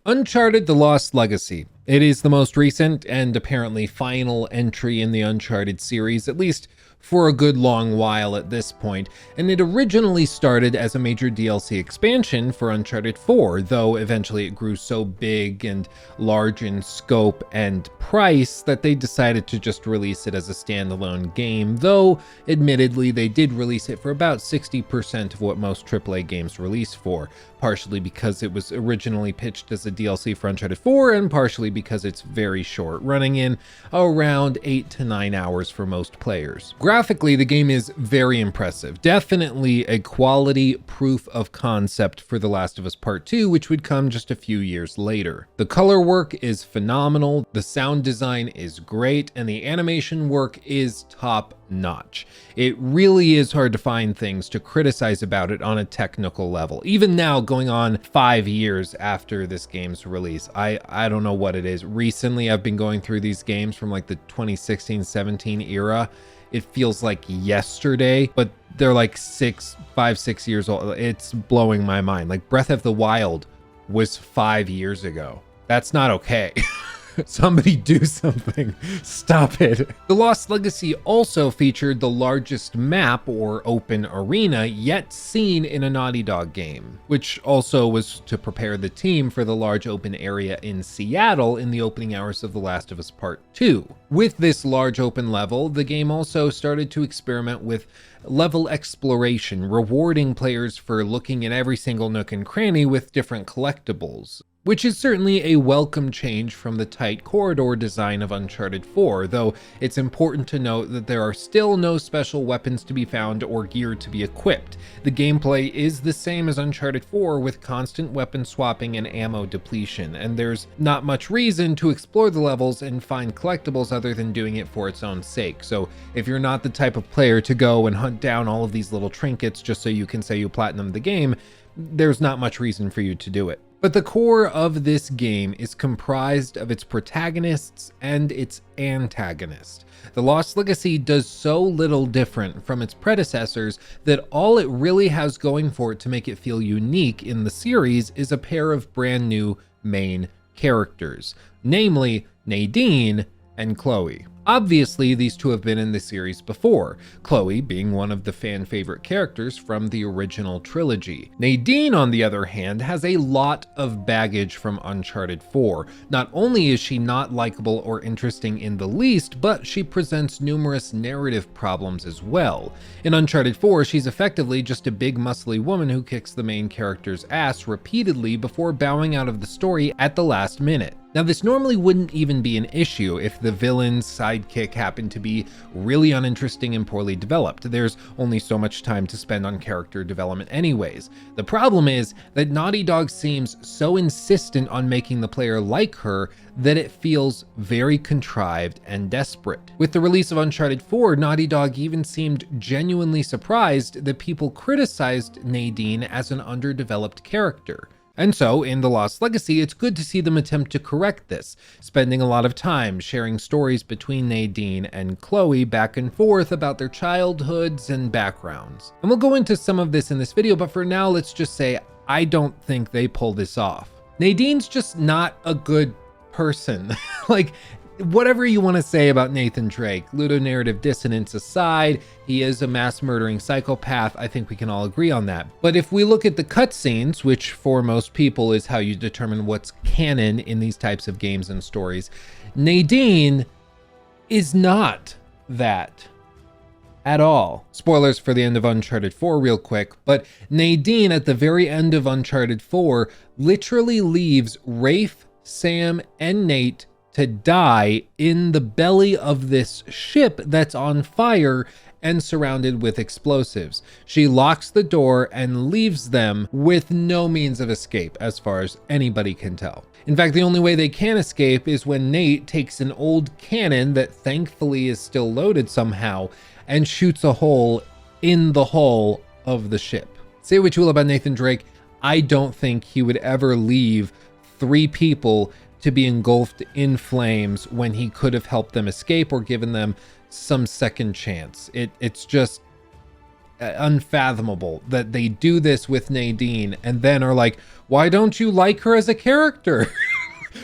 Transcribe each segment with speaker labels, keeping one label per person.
Speaker 1: Uncharted: The Lost Legacy. It is the most recent and apparently final entry in the Uncharted series, at least for a good long while at this point, and it originally started as a major DLC expansion for Uncharted 4, though eventually it grew so big and large in scope and price that they decided to just release it as a standalone game, though admittedly they did release it for about 60% of what most AAA games release for, partially because it was originally pitched as a DLC for Uncharted 4 and partially because it's very short, running in around 8 to 9 hours for most players. Graphically, the game is very impressive, definitely a quality proof of concept for The Last of Us Part 2, which would come just a few years later. The color work is phenomenal, the sound design is great, and the animation work is top notch. It really is hard to find things to criticize about it on a technical level. Even now, going on 5 years after this game's release, I don't know what it is. Recently, I've been going through these games from like the 2016-17 era. It feels like yesterday, but they're like 5, 6 years old. It's blowing my mind. Like Breath of the Wild was 5 years ago. That's not okay. Somebody do something. Stop it. The Lost Legacy also featured the largest map or open arena yet seen in a Naughty Dog game, which also was to prepare the team for the large open area in Seattle in the opening hours of The Last of Us Part 2. With this large open level, the game also started to experiment with level exploration, rewarding players for looking in every single nook and cranny with different collectibles, which is certainly a welcome change from the tight corridor design of Uncharted 4, though it's important to note that there are still no special weapons to be found or gear to be equipped. The gameplay is the same as Uncharted 4 with constant weapon swapping and ammo depletion, and there's not much reason to explore the levels and find collectibles other than doing it for its own sake. So if you're not the type of player to go and hunt down all of these little trinkets just so you can say you platinumed the game, there's not much reason for you to do it. But the core of this game is comprised of its protagonists and its antagonist. The Lost Legacy does so little different from its predecessors that all it really has going for it to make it feel unique in the series is a pair of brand new main characters, namely Nadine and Chloe. Obviously, these two have been in the series before, Chloe being one of the fan favorite characters from the original trilogy. Nadine, on the other hand, has a lot of baggage from Uncharted 4. Not only is she not likable or interesting in the least, but she presents numerous narrative problems as well. In Uncharted 4, she's effectively just a big muscly woman who kicks the main character's ass repeatedly before bowing out of the story at the last minute. Now, this normally wouldn't even be an issue if the villain's sidekick happened to be really uninteresting and poorly developed. There's only so much time to spend on character development anyways. The problem is that Naughty Dog seems so insistent on making the player like her that it feels very contrived and desperate. With the release of Uncharted 4, Naughty Dog even seemed genuinely surprised that people criticized Nadine as an underdeveloped character. And so, in The Lost Legacy, it's good to see them attempt to correct this, spending a lot of time sharing stories between Nadine and Chloe back and forth about their childhoods and backgrounds. And we'll go into some of this in this video, but for now, let's just say I don't think they pull this off. Nadine's just not a good person. Like, whatever you want to say about Nathan Drake, ludonarrative dissonance aside, he is a mass murdering psychopath. I think we can all agree on that. But if we look at the cutscenes, which for most people is how you determine what's canon in these types of games and stories, Nadine is not that at all. Spoilers for the end of Uncharted 4 real quick, but Nadine at the very end of Uncharted 4 literally leaves Rafe, Sam, and Nate to die in the belly of this ship that's on fire and surrounded with explosives. She locks the door and leaves them with no means of escape as far as anybody can tell. In fact, the only way they can escape is when Nate takes an old cannon that thankfully is still loaded somehow and shoots a hole in the hull of the ship. Say what you will about Nathan Drake, I don't think he would ever leave 3 people to be engulfed in flames when he could have helped them escape or given them some second chance. It's just unfathomable that they do this with Nadine and then are like, why don't you like her as a character?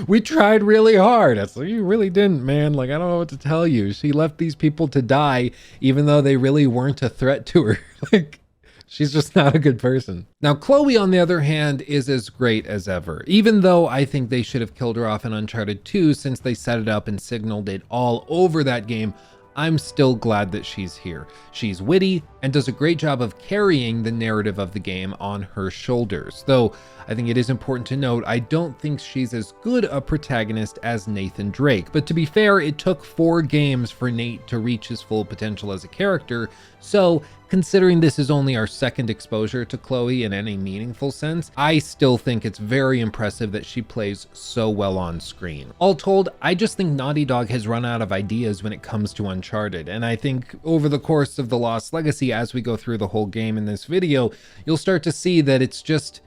Speaker 1: We tried really hard. It's like, you really didn't, man. Like, I don't know what to tell you. She left these people to die, even though they really weren't a threat to her. Like, she's just not a good person. Now, Chloe, on the other hand, is as great as ever, even though I think they should have killed her off in Uncharted 2 since they set it up and signaled it all over that game. I'm still glad that she's here. She's witty and does a great job of carrying the narrative of the game on her shoulders. Though I think it is important to note, I don't think she's as good a protagonist as Nathan Drake. But to be fair, it took 4 games for Nate to reach his full potential as a character. So considering this is only our second exposure to Chloe in any meaningful sense, I still think it's very impressive that she plays so well on screen. All told, I just think Naughty Dog has run out of ideas when it comes to Uncharted, and I think over the course of The Lost Legacy, as we go through the whole game in this video, you'll start to see that it's just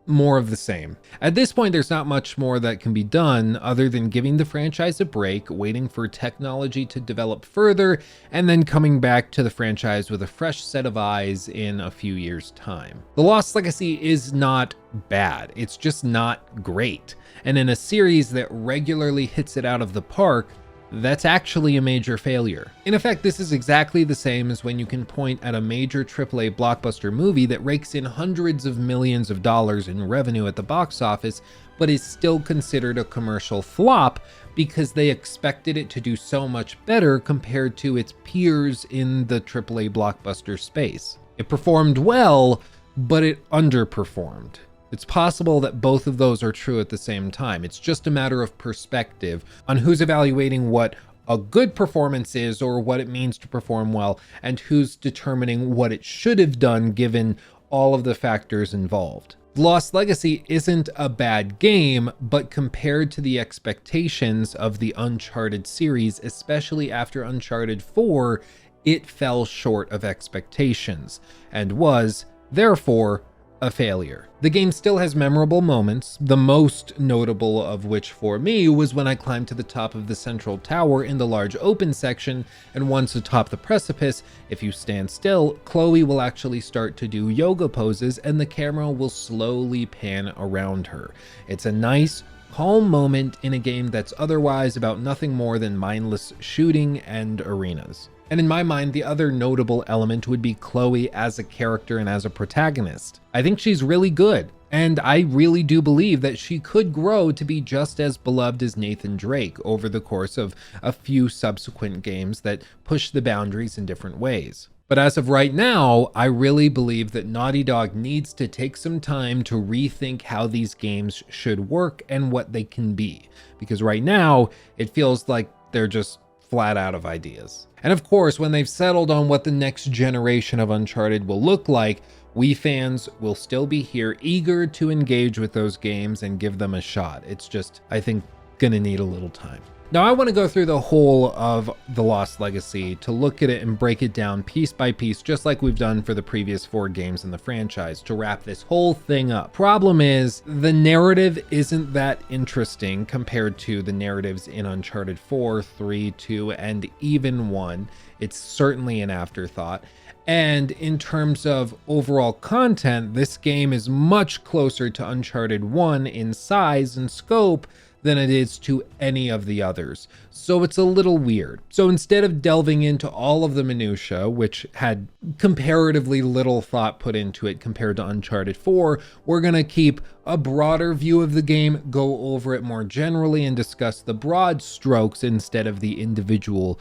Speaker 1: more of the same. At this point, there's not much more that can be done other than giving the franchise a break, waiting for technology to develop further, and then coming back to the franchise with a fresh set of eyes in a few years' time. The Lost Legacy is not bad, it's just not great. And in a series that regularly hits it out of the park, that's actually a major failure. In effect, this is exactly the same as when you can point at a major AAA blockbuster movie that rakes in hundreds of millions of dollars in revenue at the box office, but is still considered a commercial flop because they expected it to do so much better compared to its peers in the AAA blockbuster space. It performed well, but it underperformed. It's possible that both of those are true at the same time. It's just a matter of perspective on who's evaluating what a good performance is or what it means to perform well, and who's determining what it should have done given all of the factors involved. Lost Legacy isn't a bad game, but compared to the expectations of the Uncharted series, especially after Uncharted 4, it fell short of expectations and was, therefore, a failure. The game still has memorable moments, the most notable of which for me was when I climbed to the top of the central tower in the large open section, and once atop the precipice, if you stand still, Chloe will actually start to do yoga poses and the camera will slowly pan around her. It's a nice, calm moment in a game that's otherwise about nothing more than mindless shooting and arenas. And in my mind, the other notable element would be Chloe as a character and as a protagonist. I think she's really good, and I really do believe that she could grow to be just as beloved as Nathan Drake over the course of a few subsequent games that push the boundaries in different ways. But as of right now, I really believe that Naughty Dog needs to take some time to rethink how these games should work and what they can be. Because right now, it feels like they're just flat out of ideas. And of course, when they've settled on what the next generation of Uncharted will look like, we fans will still be here eager to engage with those games and give them a shot. It's just, I think, gonna need a little time. Now, I want to go through the whole of The Lost Legacy to look at it and break it down piece by piece, just like we've done for the previous 4 games in the franchise, to wrap this whole thing up. Problem is, the narrative isn't that interesting compared to the narratives in Uncharted 4, 3, 2, and even 1. It's certainly an afterthought. And in terms of overall content, this game is much closer to Uncharted 1 in size and scope than it is to any of the others. So it's a little weird. So instead of delving into all of the minutia, which had comparatively little thought put into it compared to Uncharted 4, we're gonna keep a broader view of the game, go over it more generally, and discuss the broad strokes instead of the individual,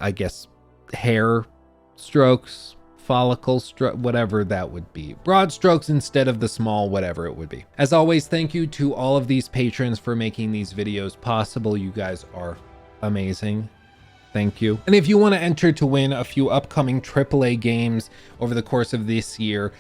Speaker 1: I guess, hair strokes, follicle stroke, whatever that would be. Broad strokes instead of the small whatever it would be. As always, thank you to all of these patrons for making these videos possible. You guys are amazing. Thank you. And if you want to enter to win a few upcoming AAA games over the course of this year,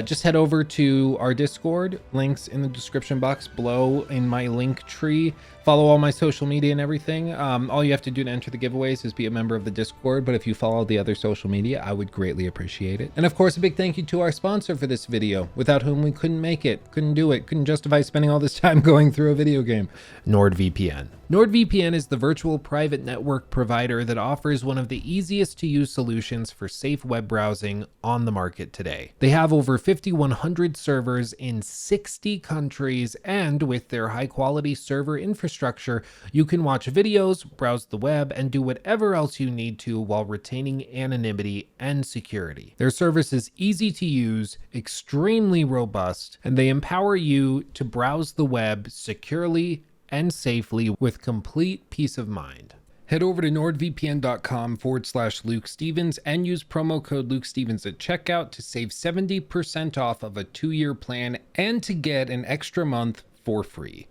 Speaker 1: just head over to our Discord. Links in the description box below in my link tree. Follow all my social media and everything. All you have to do to enter the giveaways is be a member of the Discord, but if you follow the other social media, I would greatly appreciate it. And of course, a big thank you to our sponsor for this video, without whom we couldn't make it, couldn't do it, couldn't justify spending all this time going through a video game, NordVPN. NordVPN is the virtual private network provider that offers one of the easiest to use solutions for safe web browsing on the market today. They have over 5,100 servers in 60 countries, and with their high quality server infrastructure, you can watch videos, browse the web, and do whatever else you need to while retaining anonymity and security. Their service is easy to use, extremely robust, and they empower you to browse the web securely and safely with complete peace of mind. Head over to nordvpn.com/Luke Stevens and use promo code Luke Stevens at checkout to save 70% off of a 2-year plan and to get an extra month for free.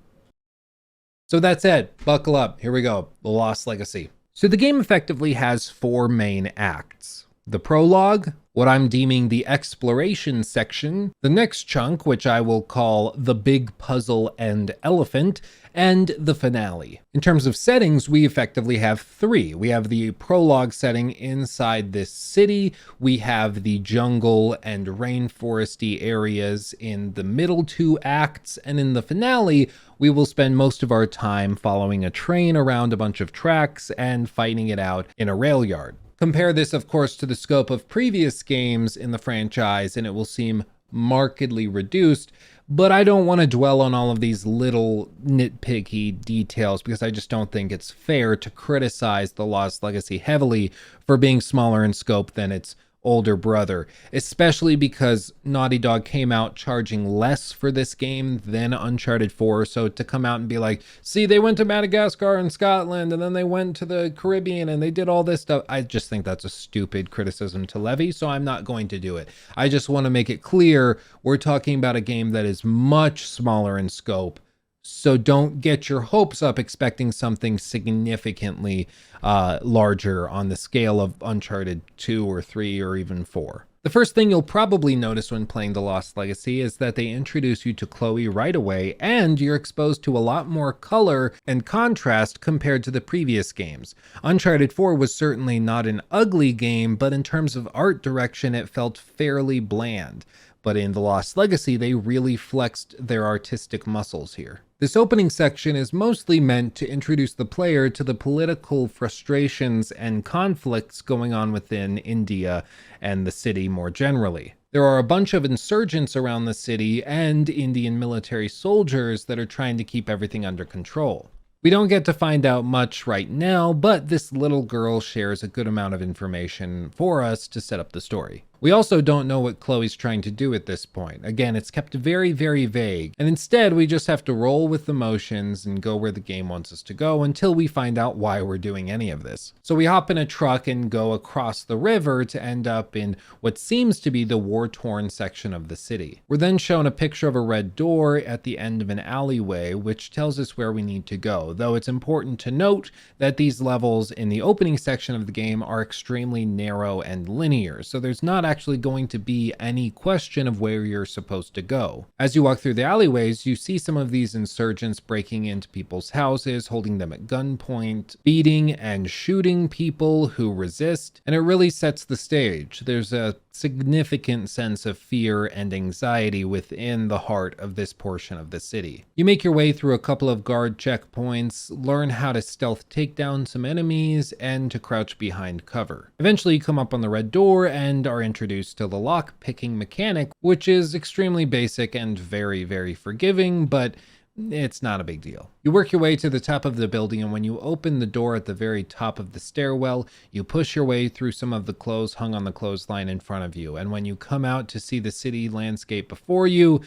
Speaker 1: So that's it. Buckle up. Here we go. The Lost Legacy. So the game effectively has 4 main acts. The prologue, what I'm deeming the exploration section, the next chunk, which I will call the big puzzle and elephant, and the finale. In terms of settings, we effectively have 3. We have the prologue setting inside this city, we have the jungle and rainforesty areas in the middle 2 acts, and in the finale, we will spend most of our time following a train around a bunch of tracks and fighting it out in a rail yard. Compare this, of course, to the scope of previous games in the franchise, and it will seem markedly reduced, but I don't want to dwell on all of these little nitpicky details because I just don't think it's fair to criticize The Lost Legacy heavily for being smaller in scope than its older brother, especially because Naughty Dog came out charging less for this game than Uncharted 4. So to come out and be like, see, they went to Madagascar and Scotland and then they went to the Caribbean and they did all this stuff, I just think that's a stupid criticism to levy, so I'm not going to do it. I just want to make it clear we're talking about a game that is much smaller in scope. So don't get your hopes up expecting something significantly larger on the scale of Uncharted 2 or 3 or even 4. The first thing you'll probably notice when playing The Lost Legacy is that they introduce you to Chloe right away, and you're exposed to a lot more color and contrast compared to the previous games. Uncharted 4 was certainly not an ugly game, but in terms of art direction, it felt fairly bland. But in The Lost Legacy, they really flexed their artistic muscles here. This opening section is mostly meant to introduce the player to the political frustrations and conflicts going on within India and the city more generally. There are a bunch of insurgents around the city and Indian military soldiers that are trying to keep everything under control. We don't get to find out much right now, but this little girl shares a good amount of information for us to set up the story. We also don't know what Chloe's trying to do at this point. Again, it's kept very, very vague, and instead we just have to roll with the motions and go where the game wants us to go until we find out why we're doing any of this. So we hop in a truck and go across the river to end up in what seems to be the war-torn section of the city. We're then shown a picture of a red door at the end of an alleyway, which tells us where we need to go, though it's important to note that these levels in the opening section of the game are extremely narrow and linear, so there's not actually going to be any question of where you're supposed to go. As you walk through the alleyways, you see some of these insurgents breaking into people's houses, holding them at gunpoint, beating and shooting people who resist, and it really sets the stage. There's a significant sense of fear and anxiety within the heart of this portion of the city. You make your way through a couple of guard checkpoints, learn how to stealth take down some enemies, and to crouch behind cover. Eventually you come up on the red door and are introduced to the lock-picking mechanic, which is extremely basic and very, very forgiving, but it's not a big deal. You work your way to the top of the building, and when you open the door at the very top of the stairwell, you push your way through some of the clothes hung on the clothesline in front of you. And when you come out to see the city landscape before you,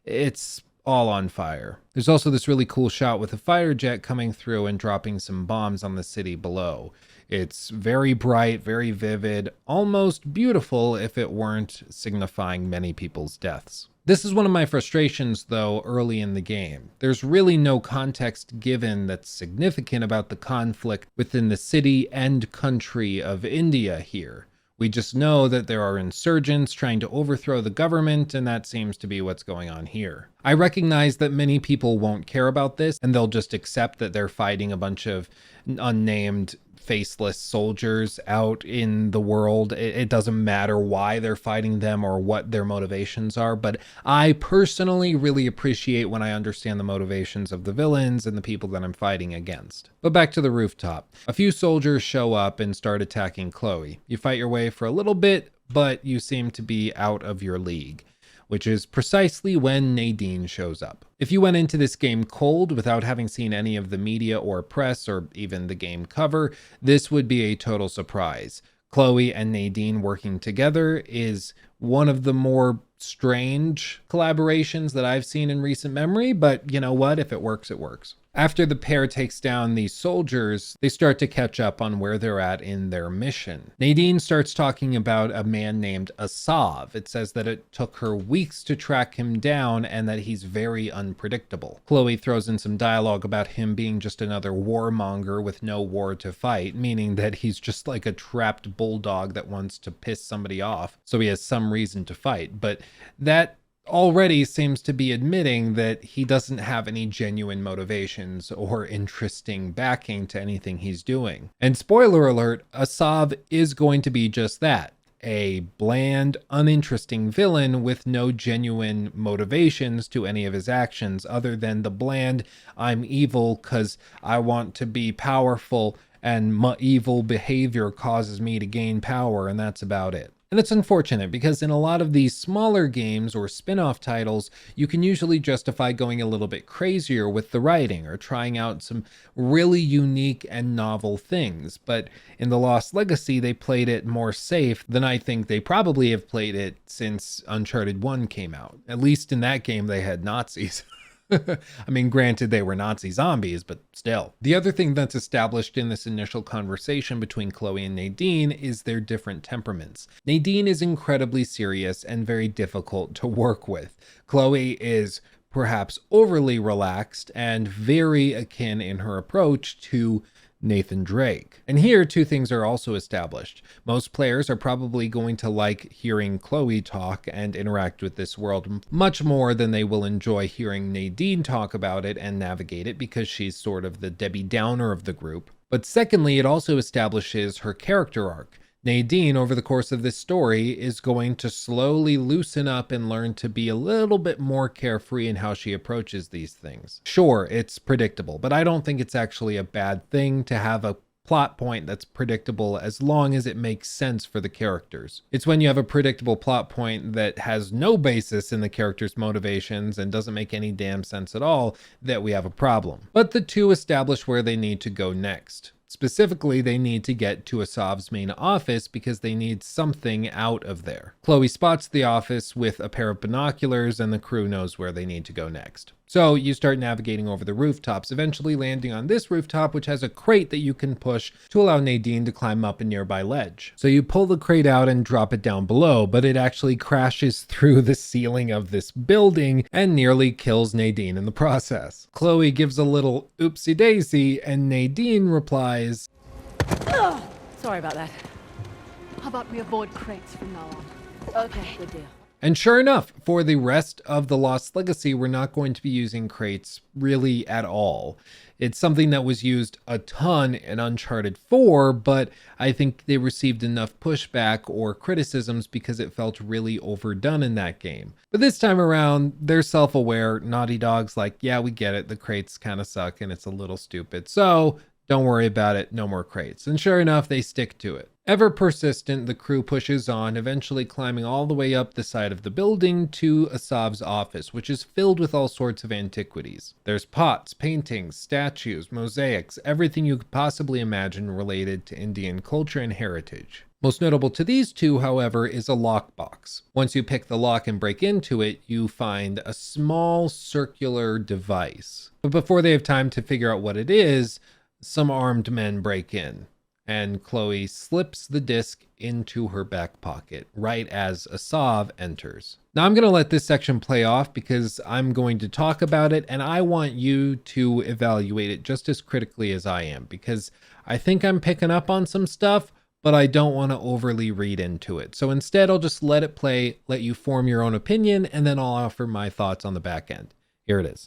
Speaker 1: it's all on fire. There's also this really cool shot with a fighter jet coming through and dropping some bombs on the city below. It's very bright, very vivid, almost beautiful if it weren't signifying many people's deaths. This is one of my frustrations, though, early in the game. There's really no context given that's significant about the conflict within the city and country of India here. We just know that there are insurgents trying to overthrow the government, and that seems to be what's going on here. I recognize that many people won't care about this, and they'll just accept that they're fighting a bunch of unnamed faceless soldiers out in the world. It doesn't matter why they're fighting them or what their motivations are, but I personally really appreciate when I understand the motivations of the villains and the people that I'm fighting against. But back to the rooftop. A few soldiers show up and start attacking Chloe. You fight your way for a little bit, but you seem to be out of your league, which is precisely when Nadine shows up. If you went into this game cold without having seen any of the media or press or even the game cover, this would be a total surprise. Chloe and Nadine working together is one of the more strange collaborations that I've seen in recent memory, but you know what? If it works, it works. After the pair takes down these soldiers, they start to catch up on where they're at in their mission. Nadine starts talking about a man named Asav. It says that it took her weeks to track him down and that he's very unpredictable. Chloe throws in some dialogue about him being just another warmonger with no war to fight, meaning that he's just like a trapped bulldog that wants to piss somebody off, so he has some reason to fight. But that already seems to be admitting that he doesn't have any genuine motivations or interesting backing to anything he's doing. And spoiler alert, Asav is going to be just that. A bland, uninteresting villain with no genuine motivations to any of his actions other than the bland, I'm evil because I want to be powerful and my evil behavior causes me to gain power, and that's about it. And it's unfortunate because in a lot of these smaller games or spin-off titles, you can usually justify going a little bit crazier with the writing or trying out some really unique and novel things. But in The Lost Legacy, they played it more safe than I think they probably have played it since Uncharted 1 came out. At least in that game, they had Nazis. I mean, granted, they were Nazi zombies, but still. The other thing that's established in this initial conversation between Chloe and Nadine is their different temperaments. Nadine is incredibly serious and very difficult to work with. Chloe is perhaps overly relaxed and very akin in her approach to Nathan Drake. And here, two things are also established. Most players are probably going to like hearing Chloe talk and interact with this world much more than they will enjoy hearing Nadine talk about it and navigate it because she's sort of the Debbie Downer of the group. But secondly, it also establishes her character arc. Nadine, over the course of this story, is going to slowly loosen up and learn to be a little bit more carefree in how she approaches these things. Sure, it's predictable, but I don't think it's actually a bad thing to have a plot point that's predictable as long as it makes sense for the characters. It's when you have a predictable plot point that has no basis in the character's motivations and doesn't make any damn sense at all that we have a problem. But the two establish where they need to go next. Specifically, they need to get to Asav's main office because they need something out of there. Chloe spots the office with a pair of binoculars and the crew knows where they need to go next. So you start navigating over the rooftops, eventually landing on this rooftop, which has a crate that you can push to allow Nadine to climb up a nearby ledge. So you pull the crate out and drop it down below, but it actually crashes through the ceiling of this building and nearly kills Nadine in the process. Chloe gives a little oopsie daisy and Nadine replies,
Speaker 2: Ugh, sorry about that. How about we avoid crates from now on? Okay, good deal.
Speaker 1: And sure enough, for the rest of The Lost Legacy, we're not going to be using crates really at all. It's something that was used a ton in Uncharted 4, but I think they received enough pushback or criticisms because it felt really overdone in that game. But this time around, they're self-aware. Naughty Dog's like, yeah, we get it. The crates kind of suck and it's a little stupid. So don't worry about it. No more crates. And sure enough, they stick to it. Ever persistent, the crew pushes on, eventually climbing all the way up the side of the building to Asav's office, which is filled with all sorts of antiquities. There's pots, paintings, statues, mosaics, everything you could possibly imagine related to Indian culture and heritage. Most notable to these two, however, is a lockbox. Once you pick the lock and break into it, you find a small circular device. But before they have time to figure out what it is, some armed men break in. And Chloe slips the disc into her back pocket right as Asav enters. Now I'm going to let this section play off because I'm going to talk about it and I want you to evaluate it just as critically as I am because I think I'm picking up on some stuff, but I don't want to overly read into it. So instead I'll just let it play, let you form your own opinion, and then I'll offer my thoughts on the back end. Here it is.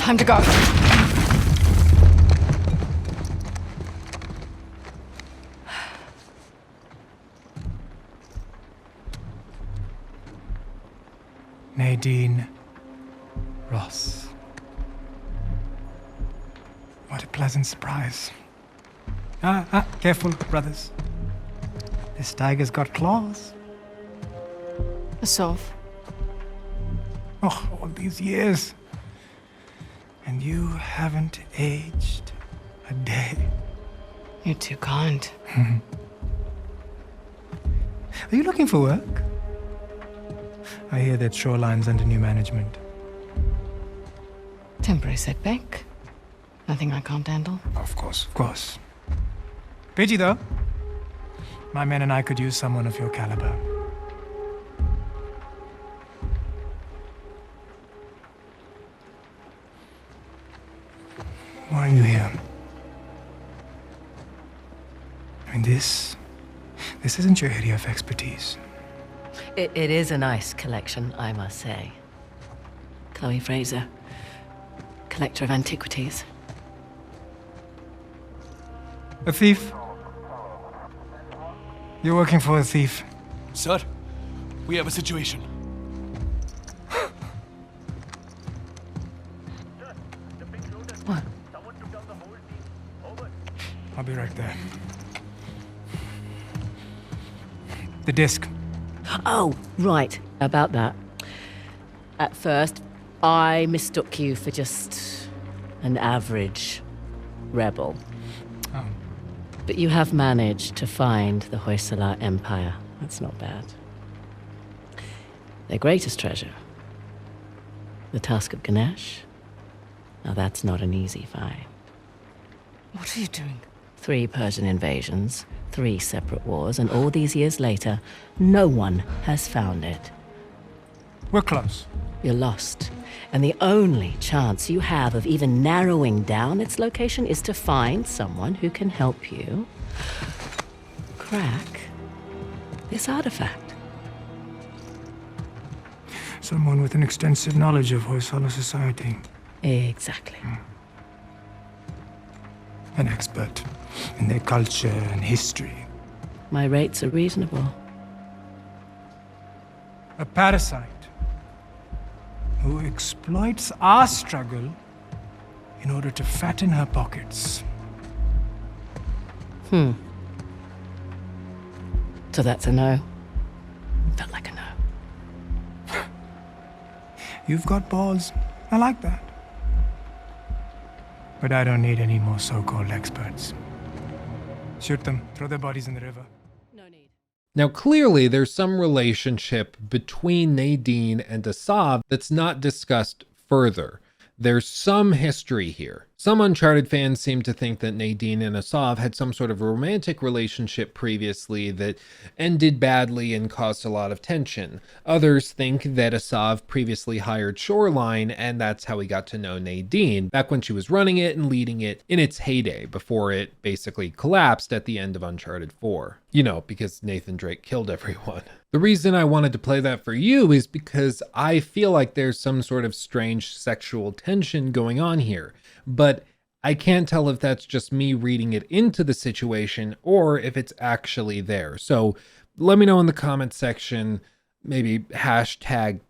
Speaker 3: Time to go.
Speaker 4: Nadine Ross. What a pleasant surprise. Careful, brothers. This tiger's got claws.
Speaker 3: Asov.
Speaker 4: Oh, all these years. And you haven't aged a day.
Speaker 3: You're too kind.
Speaker 4: Are you looking for work? I hear that Shoreline's under new management.
Speaker 3: Temporary setback. Nothing I can't handle.
Speaker 4: Of course. Pidgey, though. My men and I could use someone of your caliber. Why are you here? I mean, this isn't your area of expertise.
Speaker 5: It is a nice collection, I must say.
Speaker 3: Chloe Fraser, collector of antiquities.
Speaker 4: A thief? You're working for a thief.
Speaker 6: Sir, we have a situation.
Speaker 3: What?
Speaker 4: I'll be right there. The disc.
Speaker 5: Oh, right, about that. At first, I mistook you for just an average rebel.
Speaker 4: Oh.
Speaker 5: But you have managed to find the Hoysala Empire. That's not bad. Their greatest treasure, the Tusk of Ganesh. Now that's not an easy find.
Speaker 3: What are you doing?
Speaker 5: 3 Persian invasions, 3 separate wars, and all these years later, no one has found it.
Speaker 4: We're close.
Speaker 5: You're lost. And the only chance you have of even narrowing down its location is to find someone who can help you crack this artifact.
Speaker 4: Someone with an extensive knowledge of Hoysala society.
Speaker 5: Exactly.
Speaker 4: An expert in their culture and history.
Speaker 5: My rates are reasonable.
Speaker 4: A parasite who exploits our struggle in order to fatten her pockets.
Speaker 5: So that's a no. Felt like a no.
Speaker 4: You've got balls. I like that. But I don't need any more so-called experts. Shoot them. Throw their bodies in the river.
Speaker 5: No need.
Speaker 1: Now, clearly, there's some relationship between Nadine and Assav that's not discussed further. There's some history here. Some Uncharted fans seem to think that Nadine and Assav had some sort of romantic relationship previously that ended badly and caused a lot of tension. Others think that Assav previously hired Shoreline, and that's how he got to know Nadine, back when she was running it and leading it in its heyday, before it basically collapsed at the end of Uncharted 4. You know, because Nathan Drake killed everyone. The reason I wanted to play that for you is because I feel like there's some sort of strange sexual tension going on here, but I can't tell if that's just me reading it into the situation or if it's actually there. So let me know in the comment section, maybe hashtag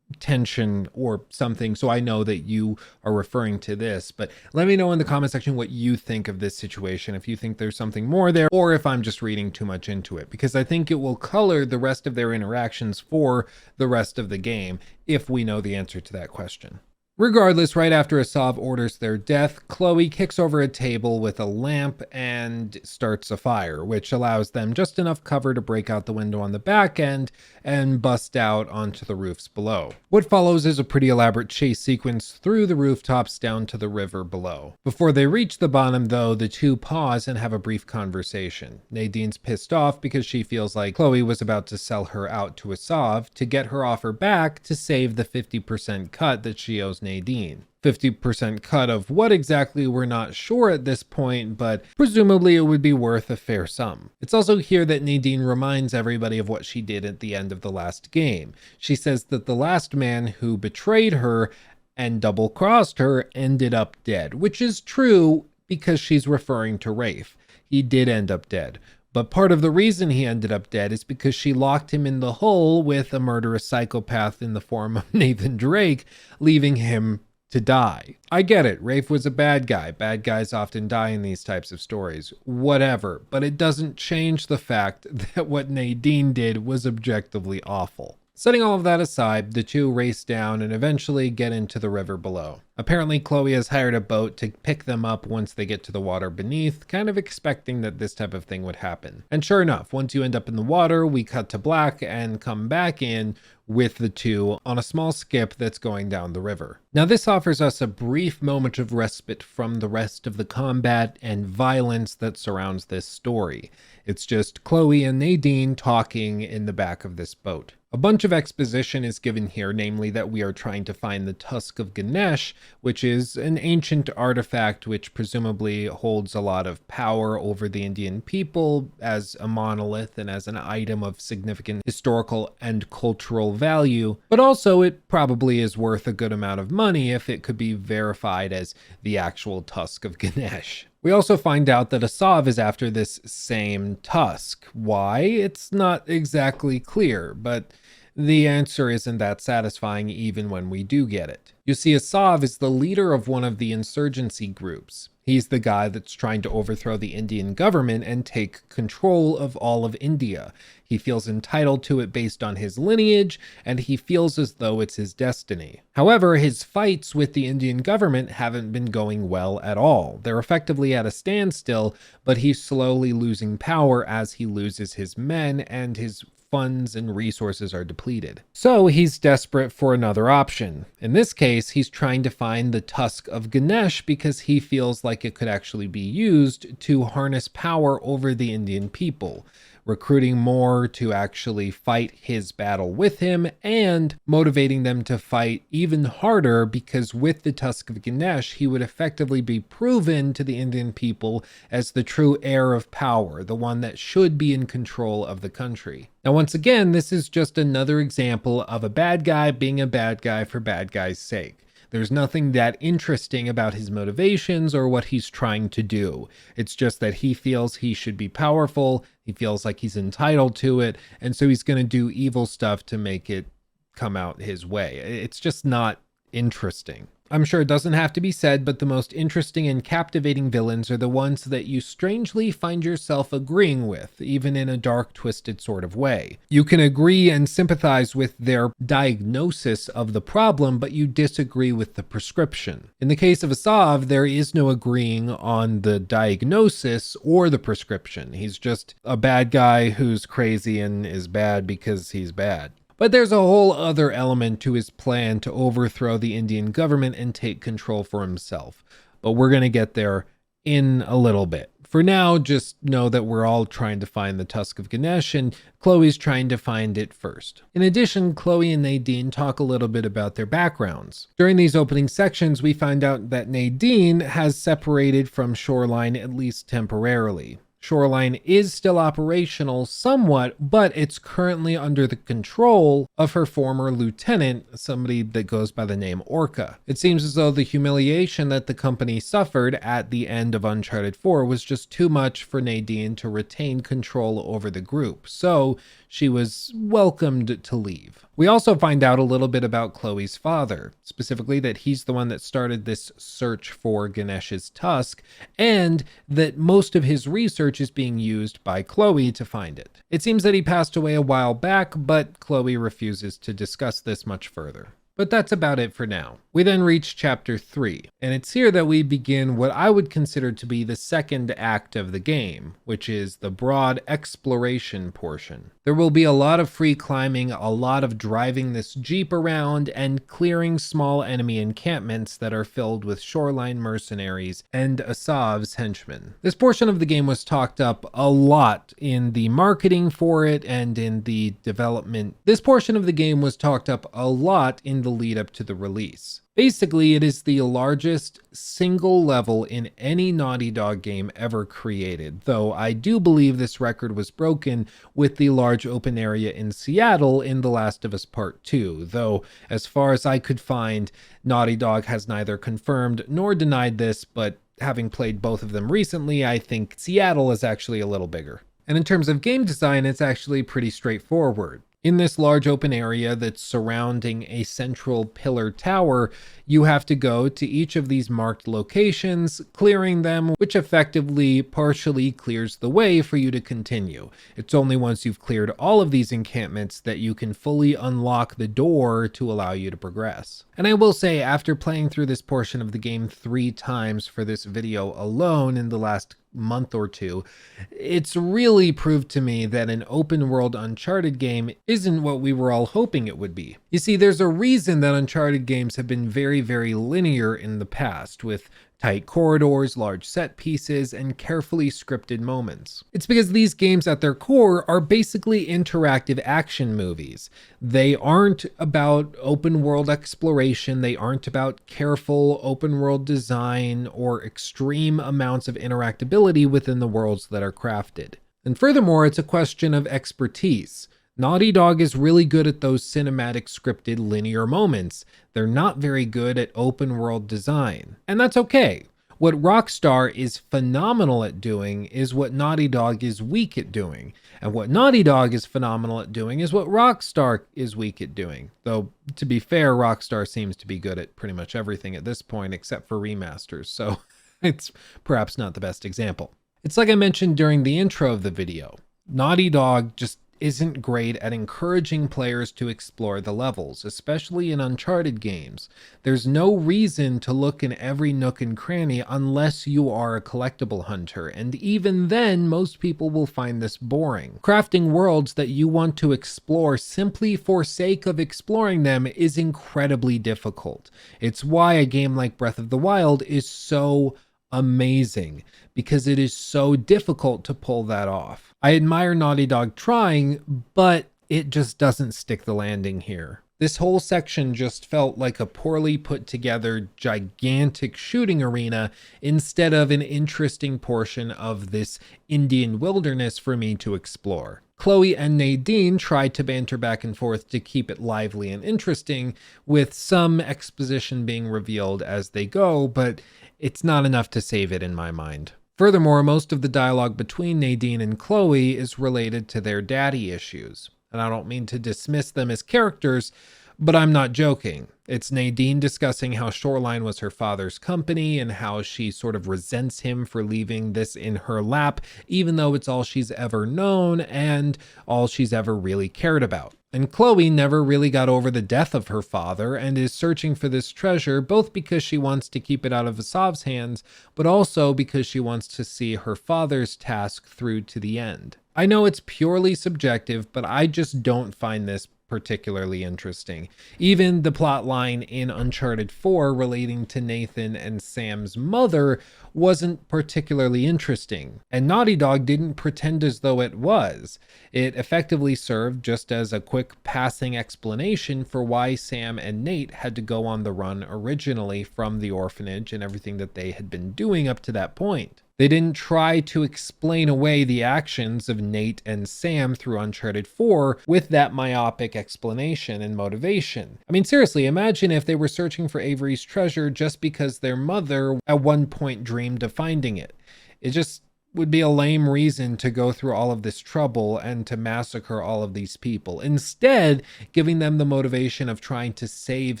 Speaker 1: tension or something, so I know that you are referring to this. But let me know in the comment section what you think of this situation, if you think there's something more there, or if I'm just reading too much into it, because I think it will color the rest of their interactions for the rest of the game if we know the answer to that question. Regardless, right after Assav orders their death, Chloe kicks over a table with a lamp and starts a fire, which allows them just enough cover to break out the window on the back end and bust out onto the roofs below. What follows is a pretty elaborate chase sequence through the rooftops down to the river below. Before they reach the bottom, though, the two pause and have a brief conversation. Nadine's pissed off because she feels like Chloe was about to sell her out to Assav to get her offer back to save the 50% cut that she owes Nadine. 50% cut of what exactly we're not sure at this point, but presumably it would be worth a fair sum. It's also here that Nadine reminds everybody of what she did at the end of the last game. She says that the last man who betrayed her and double-crossed her ended up dead, which is true because she's referring to Rafe. He did end up dead. But part of the reason he ended up dead is because she locked him in the hole with a murderous psychopath in the form of Nathan Drake, leaving him to die. I get it. Rafe was a bad guy. Bad guys often die in these types of stories. Whatever. But it doesn't change the fact that what Nadine did was objectively awful. Setting all of that aside, the two race down and eventually get into the river below. Apparently, Chloe has hired a boat to pick them up once they get to the water beneath, kind of expecting that this type of thing would happen. And sure enough, once you end up in the water, we cut to black and come back in with the two on a small skip that's going down the river. Now, this offers us a brief moment of respite from the rest of the combat and violence that surrounds this story. It's just Chloe and Nadine talking in the back of this boat. A bunch of exposition is given here, namely that we are trying to find the Tusk of Ganesh, which is an ancient artifact which presumably holds a lot of power over the Indian people as a monolith and as an item of significant historical and cultural value, but also it probably is worth a good amount of money if it could be verified as the actual Tusk of Ganesh. We also find out that Asav is after this same tusk. Why? It's not exactly clear, but the answer isn't that satisfying even when we do get it. You see, Asav is the leader of one of the insurgency groups. He's the guy that's trying to overthrow the Indian government and take control of all of India. He feels entitled to it based on his lineage, and he feels as though it's his destiny. However, his fights with the Indian government haven't been going well at all. They're effectively at a standstill, but he's slowly losing power as he loses his men and his funds and resources are depleted. So he's desperate for another option. In this case, he's trying to find the Tusk of Ganesh because he feels like it could actually be used to harness power over the Indian people, recruiting more to actually fight his battle with him and motivating them to fight even harder because with the Tusk of Ganesh, he would effectively be proven to the Indian people as the true heir of power, the one that should be in control of the country. Now, once again, this is just another example of a bad guy being a bad guy for bad guy's sake. There's nothing that interesting about his motivations or what he's trying to do. It's just that he feels he should be powerful, he feels like he's entitled to it, and so he's going to do evil stuff to make it come out his way. It's just not interesting. I'm sure it doesn't have to be said, but the most interesting and captivating villains are the ones that you strangely find yourself agreeing with, even in a dark, twisted sort of way. You can agree and sympathize with their diagnosis of the problem, but you disagree with the prescription. In the case of Asav, there is no agreeing on the diagnosis or the prescription. He's just a bad guy who's crazy and is bad because he's bad. But there's a whole other element to his plan to overthrow the Indian government and take control for himself. But we're going to get there in a little bit. For now, just know that we're all trying to find the Tusk of Ganesh, and Chloe's trying to find it first. In addition, Chloe and Nadine talk a little bit about their backgrounds. During these opening sections, we find out that Nadine has separated from Shoreline at least temporarily. Shoreline is still operational somewhat, but it's currently under the control of her former lieutenant, somebody that goes by the name Orca. It seems as though the humiliation that the company suffered at the end of Uncharted 4 was just too much for Nadine to retain control over the group, so she was welcomed to leave. We also find out a little bit about Chloe's father, specifically that he's the one that started this search for Ganesh's tusk, and that most of his research is being used by Chloe to find it. It seems that he passed away a while back, but Chloe refuses to discuss this much further. But that's about it for now. We then reach chapter 3, and it's here that we begin what I would consider to be the second act of the game, which is the broad exploration portion. There will be a lot of free climbing, a lot of driving this Jeep around, and clearing small enemy encampments that are filled with shoreline mercenaries and Asav's henchmen. This portion of the game was talked up a lot in the marketing for it and in the development. This portion of the game was talked up a lot in in the lead up to the release. Basically, it is the largest single level in any Naughty Dog game ever created, though I do believe this record was broken with the large open area in Seattle in The Last of Us Part 2, though as far as I could find, Naughty Dog has neither confirmed nor denied this, but having played both of them recently, I think Seattle is actually a little bigger. And in terms of game design, it's actually pretty straightforward. In this large open area that's surrounding a central pillar tower, you have to go to each of these marked locations, clearing them, which effectively partially clears the way for you to continue. It's only once you've cleared all of these encampments that you can fully unlock the door to allow you to progress. And I will say, after playing through this portion of the game 3 times for this video alone in the last month or two, it's really proved to me that an open world Uncharted game isn't what we were all hoping it would be. You see, there's a reason that Uncharted games have been very linear in the past, with tight corridors, large set pieces, and carefully scripted moments. It's because these games at their core are basically interactive action movies. They aren't about open world exploration, they aren't about careful open world design or extreme amounts of interactability within the worlds that are crafted. And furthermore, it's a question of expertise. Naughty Dog is really good at those cinematic scripted linear moments. They're not very good at open world design. And that's okay. What Rockstar is phenomenal at doing is what Naughty Dog is weak at doing. And what Naughty Dog is phenomenal at doing is what Rockstar is weak at doing. Though, to be fair, Rockstar seems to be good at pretty much everything at this point except for remasters, so it's perhaps not the best example. It's like I mentioned during the intro of the video. Naughty Dog just isn't great at encouraging players to explore the levels, especially in Uncharted games. There's no reason to look in every nook and cranny unless you are a collectible hunter, and even then, most people will find this boring. Crafting worlds that you want to explore simply for sake of exploring them is incredibly difficult. It's why a game like Breath of the Wild is so amazing, because it is so difficult to pull that off. I admire Naughty Dog trying, but it just doesn't stick the landing here. This whole section just felt like a poorly put together gigantic shooting arena instead of an interesting portion of this Indian wilderness for me to explore. Chloe and Nadine tried to banter back and forth to keep it lively and interesting, with some exposition being revealed as they go, but it's not enough to save it in my mind. Furthermore, most of the dialogue between Nadine and Chloe is related to their daddy issues. And I don't mean to dismiss them as characters, but I'm not joking. It's Nadine discussing how Shoreline was her father's company and how she sort of resents him for leaving this in her lap, even though it's all she's ever known and all she's ever really cared about. And Chloe never really got over the death of her father and is searching for this treasure, both because she wants to keep it out of Asav's hands, but also because she wants to see her father's task through to the end. I know it's purely subjective, but I just don't find this particularly interesting. Even the plot line in Uncharted 4 relating to Nathan and Sam's mother wasn't particularly interesting, and Naughty Dog didn't pretend as though it was. It effectively served just as a quick passing explanation for why Sam and Nate had to go on the run originally from the orphanage and everything that they had been doing up to that point. They didn't try to explain away the actions of Nate and Sam through Uncharted 4 with that myopic explanation and motivation. I mean, seriously, imagine if they were searching for Avery's treasure just because their mother at one point dreamed of finding it. It just would be a lame reason to go through all of this trouble and to massacre all of these people. Instead, giving them the motivation of trying to save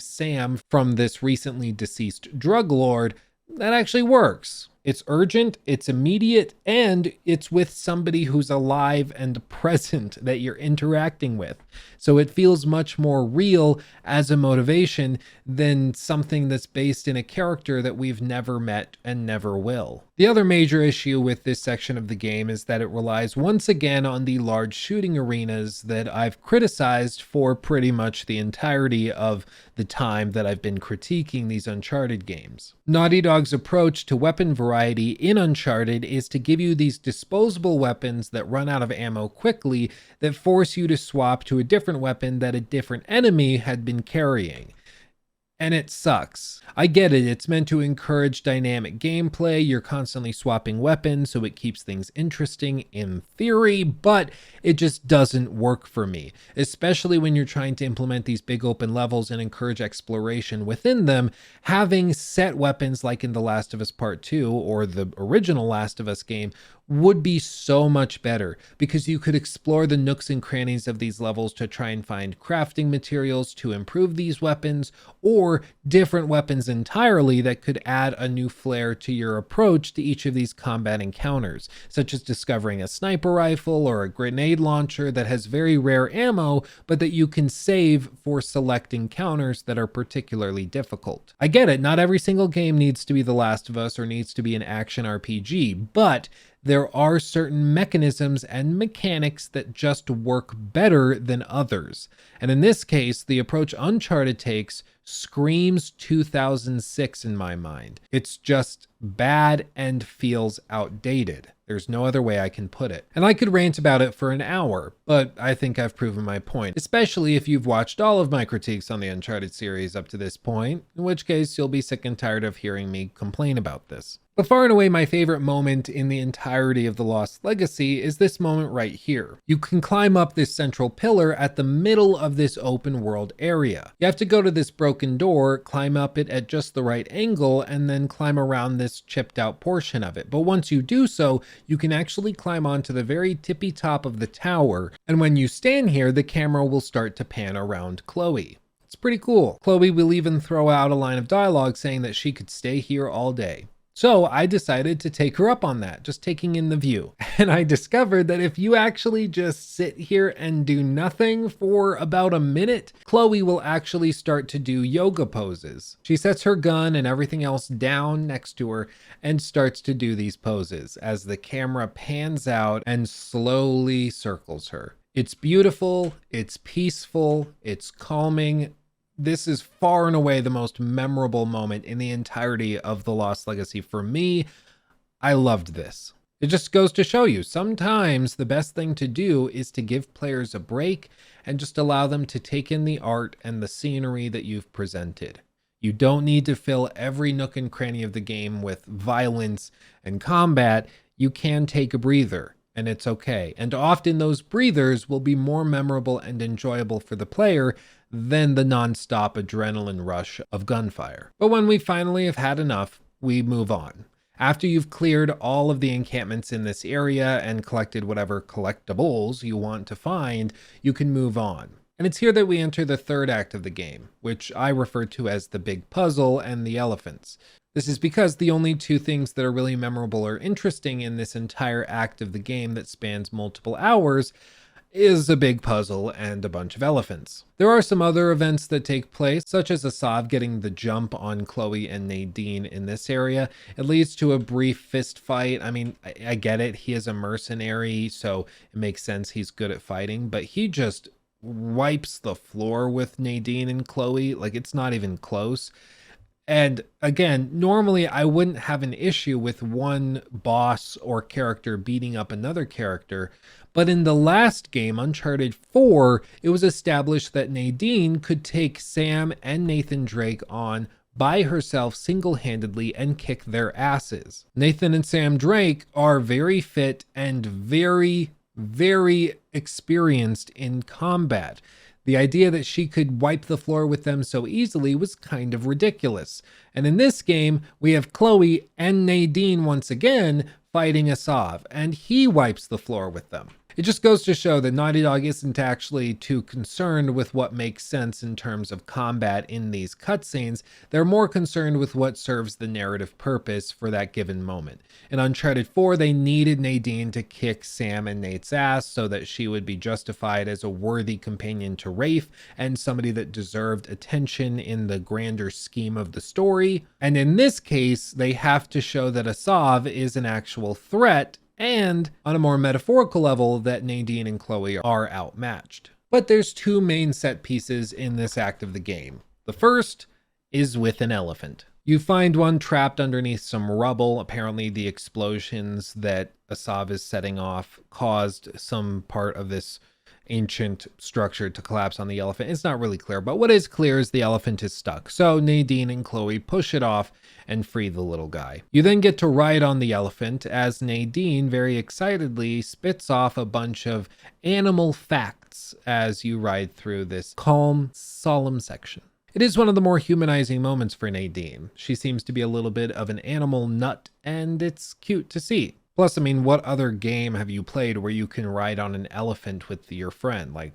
Speaker 1: Sam from this recently deceased drug lord, that actually works. It's urgent, it's immediate, and it's with somebody who's alive and present that you're interacting with. So it feels much more real as a motivation than something that's based in a character that we've never met and never will. The other major issue with this section of the game is that it relies once again on the large shooting arenas that I've criticized for pretty much the entirety of the time that I've been critiquing these Uncharted games. Naughty Dog's approach to weapon variety in Uncharted is to give you these disposable weapons that run out of ammo quickly that force you to swap to a different weapon that a different enemy had been carrying. and it sucks. I get it, it's meant to encourage dynamic gameplay, you're constantly swapping weapons so it keeps things interesting in theory, but it just doesn't work for me, especially when you're trying to implement these big open levels and encourage exploration within them. Having set weapons like in The Last of Us Part 2 or the original Last of Us game would be so much better, because you could explore the nooks and crannies of these levels to try and find crafting materials to improve these weapons, or different weapons entirely that could add a new flair to your approach to each of these combat encounters, such as discovering a sniper rifle or a grenade launcher that has very rare ammo, but that you can save for select encounters that are particularly difficult. I get it, not every single game needs to be The Last of Us or needs to be an action RPG, but there are certain mechanisms and mechanics that just work better than others. And in this case, the approach Uncharted takes screams 2006 in my mind. It's just bad and feels outdated. There's no other way I can put it. And I could rant about it for an hour, but I think I've proven my point, especially if you've watched all of my critiques on the Uncharted series up to this point, in which case you'll be sick and tired of hearing me complain about this. But far and away my favorite moment in the entirety of The Lost Legacy is this moment right here. You can climb up this central pillar at the middle of this open world area. You have to go to this broken door, climb up it at just the right angle, and then climb around this chipped out portion of it. But once you do so, you can actually climb onto the very tippy top of the tower, and when you stand here, the camera will start to pan around Chloe. It's pretty cool. Chloe will even throw out a line of dialogue saying that she could stay here all day. So I decided to take her up on that, just taking in the view. And I discovered that if you actually just sit here and do nothing for about a minute, Chloe will actually start to do yoga poses. She sets her gun and everything else down next to her and starts to do these poses as the camera pans out and slowly circles her. It's beautiful, it's peaceful, it's calming. This is far and away the most memorable moment in the entirety of The Lost Legacy for me. I loved this. It just goes to show you, sometimes the best thing to do is to give players a break and just allow them to take in the art and the scenery that you've presented. You don't need to fill every nook and cranny of the game with violence and combat. You can take a breather, and it's okay. And often those breathers will be more memorable and enjoyable for the player than the non-stop adrenaline rush of gunfire. But when we finally have had enough, we move on. After you've cleared all of the encampments in this area and collected whatever collectibles you want to find, you can move on. And it's here that we enter the third act of the game, which I refer to as the big puzzle and the elephants. This is because the only two things that are really memorable or interesting in this entire act of the game that spans multiple hours is a big puzzle and a bunch of elephants. There are some other events that take place, such as Asav getting the jump on Chloe and Nadine in this area. It leads to a brief fist fight. I mean, I get it. He is a mercenary, so it makes sense he's good at fighting, but he just wipes the floor with Nadine and Chloe. Like, it's not even close. And again, normally I wouldn't have an issue with one boss or character beating up another character, but in the last game, Uncharted 4, it was established that Nadine could take Sam and Nathan Drake on by herself single-handedly and kick their asses. Nathan and Sam Drake are very fit and very experienced in combat. The idea that she could wipe the floor with them so easily was kind of ridiculous. And in this game, we have Chloe and Nadine once again fighting Asav, and he wipes the floor with them. It just goes to show that Naughty Dog isn't actually too concerned with what makes sense in terms of combat in these cutscenes. They're more concerned with what serves the narrative purpose for that given moment. In Uncharted 4, they needed Nadine to kick Sam and Nate's ass so that she would be justified as a worthy companion to Rafe and somebody that deserved attention in the grander scheme of the story. And in this case, they have to show that Asav is an actual threat, and on a more metaphorical level, that Nadine and Chloe are outmatched. But there's two main set pieces in this act of the game. The first is with an elephant. You find one trapped underneath some rubble. Apparently the explosions that Asav is setting off caused some part of this ancient structure to collapse on the elephant. It's not really clear, but what is clear is the elephant is stuck. So Nadine and Chloe push it off and free the little guy. You then get to ride on the elephant as Nadine very excitedly spits off a bunch of animal facts as you ride through this calm, solemn section. It is one of the more humanizing moments for Nadine. She seems to be a little bit of an animal nut, and it's cute to see. Plus, I mean, what other game have you played where you can ride on an elephant with your friend? Like,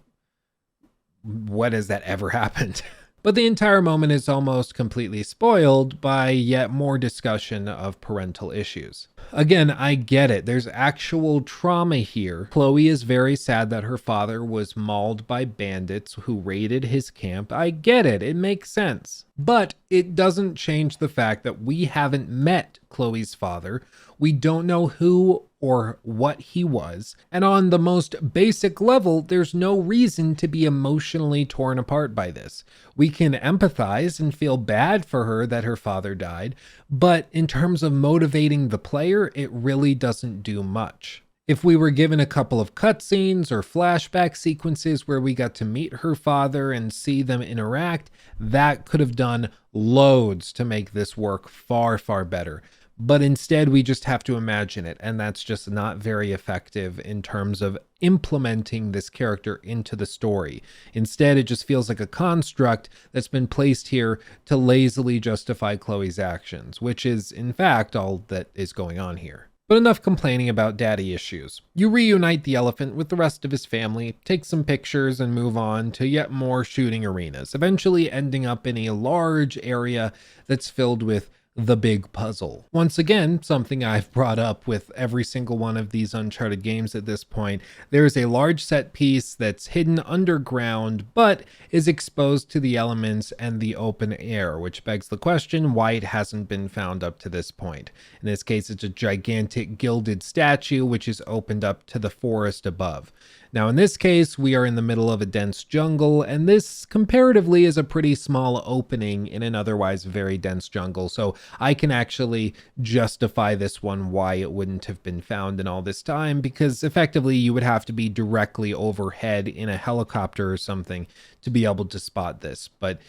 Speaker 1: what has that ever happened? But the entire moment is almost completely spoiled by yet more discussion of parental issues. Again, I get it. There's actual trauma here. Chloe is very sad that her father was mauled by bandits who raided his camp. I get it. It makes sense. But it doesn't change the fact that we haven't met Chloe's father. We don't know who or what he was. And on the most basic level, there's no reason to be emotionally torn apart by this. We can empathize and feel bad for her that her father died, but in terms of motivating the player, it really doesn't do much. If we were given a couple of cutscenes or flashback sequences where we got to meet her father and see them interact, that could have done loads to make this work far, far better. But instead, we just have to imagine it, and that's just not very effective in terms of implementing this character into the story. Instead, it just feels like a construct that's been placed here to lazily justify Chloe's actions, which is, in fact, all that is going on here. But enough complaining about daddy issues. You reunite the elephant with the rest of his family, take some pictures, and move on to yet more shooting arenas, eventually ending up in a large area that's filled with the big puzzle. Once again, something I've brought up with every single one of these Uncharted games at this point, there is a large set piece that's hidden underground, but is exposed to the elements and the open air, which begs the question why it hasn't been found up to this point. In this case, it's a gigantic gilded statue, which is opened up to the forest above. Now, in this case, we are in the middle of a dense jungle, and this comparatively is a pretty small opening in an otherwise very dense jungle, so I can actually justify this one why it wouldn't have been found in all this time, because effectively you would have to be directly overhead in a helicopter or something to be able to spot this. But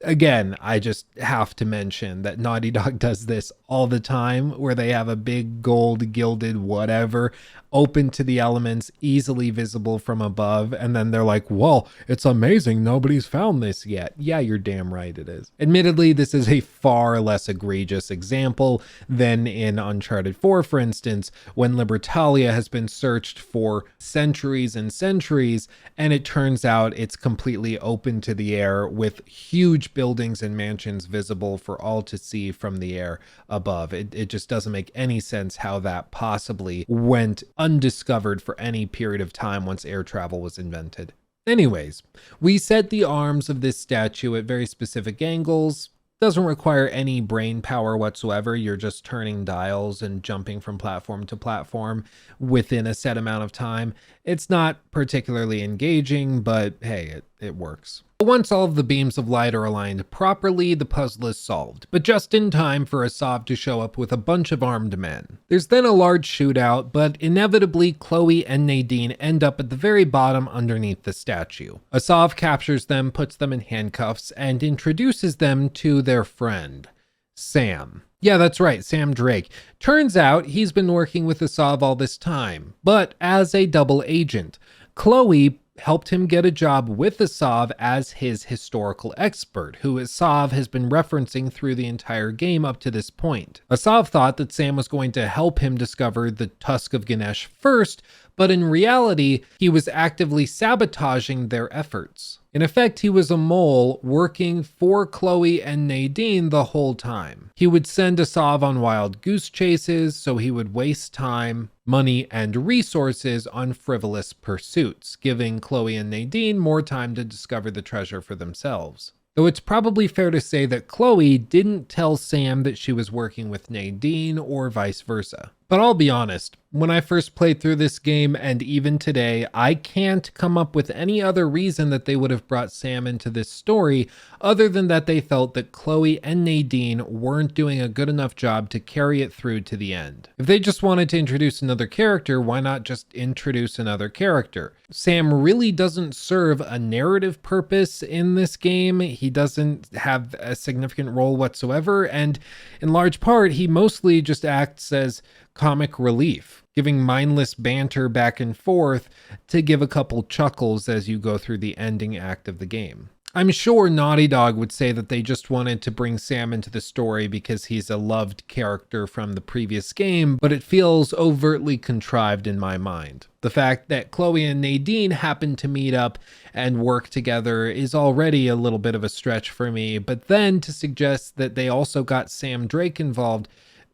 Speaker 1: again, I just have to mention that Naughty Dog does this all the time, where they have a big gold gilded whatever open to the elements, easily visible from above, and then they're like, well, it's amazing nobody's found this yet. Yeah, you're damn right it is. Admittedly, this is a far less egregious example than in Uncharted 4, for instance, when Libertalia has been searched for centuries and centuries, and it turns out it's completely open to the air with huge buildings and mansions visible for all to see from the air above. It just doesn't make any sense how that possibly went undiscovered for any period of time once air travel was invented. Anyways, we set the arms of this statue at very specific angles. Doesn't require any brain power whatsoever. You're just turning dials and jumping from platform to platform within a set amount of time. It's not particularly engaging, but hey, it works. Once all of the beams of light are aligned properly, the puzzle is solved, but just in time for Asav to show up with a bunch of armed men. There's then a large shootout, but inevitably Chloe and Nadine end up at the very bottom underneath the statue. Asav captures them, puts them in handcuffs, and introduces them to their friend, Sam. Yeah, that's right, Sam Drake. Turns out he's been working with Asav all this time, but as a double agent. Chloe helped him get a job with Asav as his historical expert, who Asav has been referencing through the entire game up to this point. Asav thought that Sam was going to help him discover the Tusk of Ganesh first, but in reality, he was actively sabotaging their efforts. In effect, he was a mole working for Chloe and Nadine the whole time. He would send Asav on wild goose chases, so he would waste time, money, and resources on frivolous pursuits, giving Chloe and Nadine more time to discover the treasure for themselves. Though it's probably fair to say that Chloe didn't tell Sam that she was working with Nadine or vice versa. But I'll be honest, When I first played through this game, and even today, I can't come up with any other reason that they would have brought Sam into this story other than that they felt that Chloe and Nadine weren't doing a good enough job to carry it through to the end. If they just wanted to introduce another character, why not just introduce another character? Sam really doesn't serve a narrative purpose in this game. He doesn't have a significant role whatsoever, and in large part, he mostly just acts as comic relief, giving mindless banter back and forth to give a couple chuckles as you go through the ending act of the game. I'm sure Naughty Dog would say that they just wanted to bring Sam into the story because he's a loved character from the previous game, but it feels overtly contrived in my mind. The fact that Chloe and Nadine happen to meet up and work together is already a little bit of a stretch for me, but then to suggest that they also got Sam Drake involved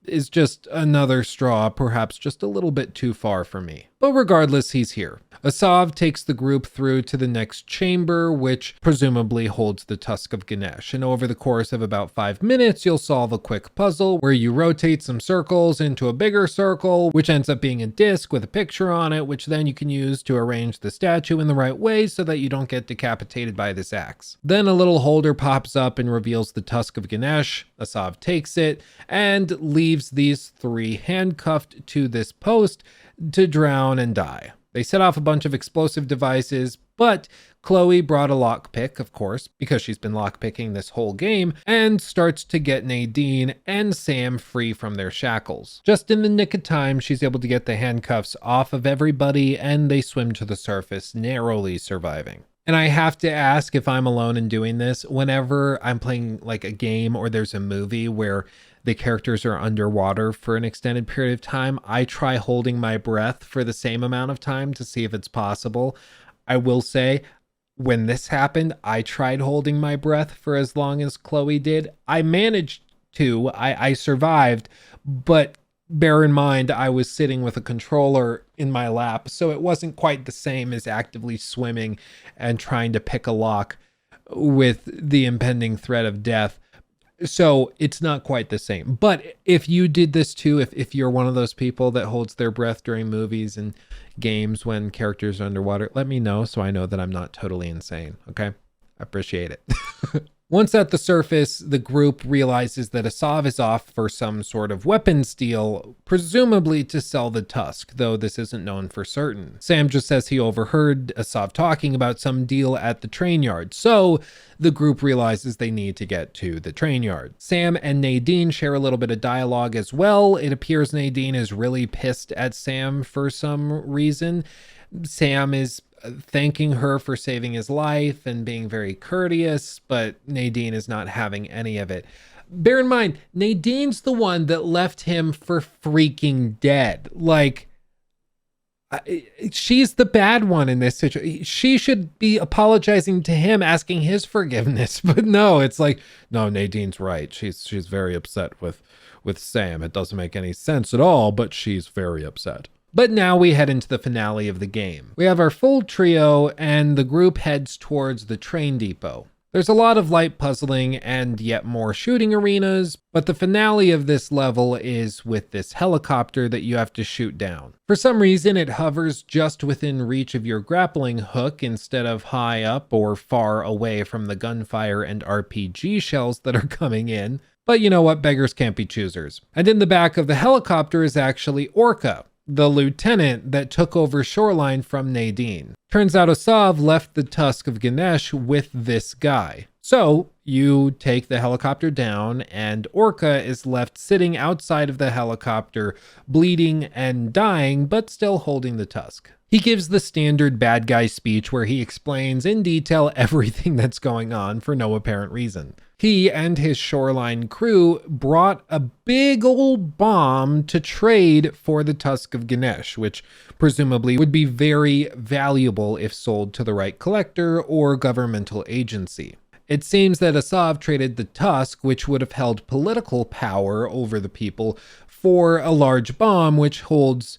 Speaker 1: is just another straw, perhaps just a little bit too far for me. But regardless, he's here. Asav takes the group through to the next chamber, which presumably holds the Tusk of Ganesh. And over the course of about 5 minutes, you'll solve a quick puzzle where you rotate some circles into a bigger circle, which ends up being a disc with a picture on it, which then you can use to arrange the statue in the right way so that you don't get decapitated by this axe. Then a little holder pops up and reveals the Tusk of Ganesh. Asav takes it and leaves these three handcuffed to this post to drown and die. They set off a bunch of explosive devices, but Chloe brought a lockpick, of course, because she's been lockpicking this whole game, and starts to get Nadine and Sam free from their shackles. Just in the nick of time, she's able to get the handcuffs off of everybody, and they swim to the surface, narrowly surviving. And I have to ask if I'm alone in doing this. Whenever I'm playing like a game or there's a movie where the characters are underwater for an extended period of time, I try holding my breath for the same amount of time to see if it's possible. I will say, when this happened, I tried holding my breath for as long as Chloe did. I managed to, I survived, but bear in mind, I was sitting with a controller in my lap, so it wasn't quite the same as actively swimming and trying to pick a lock with the impending threat of death. So it's not quite the same. But if you did this too, if you're one of those people that holds their breath during movies and games when characters are underwater, let me know so I know that I'm not totally insane. Okay? I appreciate it. Once at the surface, the group realizes that Asav is off for some sort of weapons deal, presumably to sell the Tusk, though this isn't known for certain. Sam just says he overheard Asav talking about some deal at the train yard, so the group realizes they need to get to the train yard. Sam and Nadine share a little bit of dialogue as well. It appears Nadine is really pissed at Sam for some reason. Sam is thanking her for saving his life and being very courteous, but Nadine is not having any of it. Bear in mind, Nadine's the one that left him for freaking dead. Like, she's the bad one in this situation. She should be apologizing to him, asking his forgiveness, but no, it's like, no, Nadine's right. She's very upset with Sam. It doesn't make any sense at all, but she's very upset. But now we head into the finale of the game. We have our full trio and the group heads towards the train depot. There's a lot of light puzzling and yet more shooting arenas, but the finale of this level is with this helicopter that you have to shoot down. For some reason, it hovers just within reach of your grappling hook instead of high up or far away from the gunfire and RPG shells that are coming in. But you know what? Beggars can't be choosers. And in the back of the helicopter is actually Orca, the lieutenant that took over Shoreline from Nadine. Turns out Asav left the Tusk of Ganesh with this guy. So you take the helicopter down and Orca is left sitting outside of the helicopter, bleeding and dying, but still holding the Tusk. He gives the standard bad guy speech where he explains in detail everything that's going on for no apparent reason. He and his Shoreline crew brought a big old bomb to trade for the Tusk of Ganesh, which presumably would be very valuable if sold to the right collector or governmental agency. It seems that Asav traded the Tusk, which would have held political power over the people, for a large bomb which holds,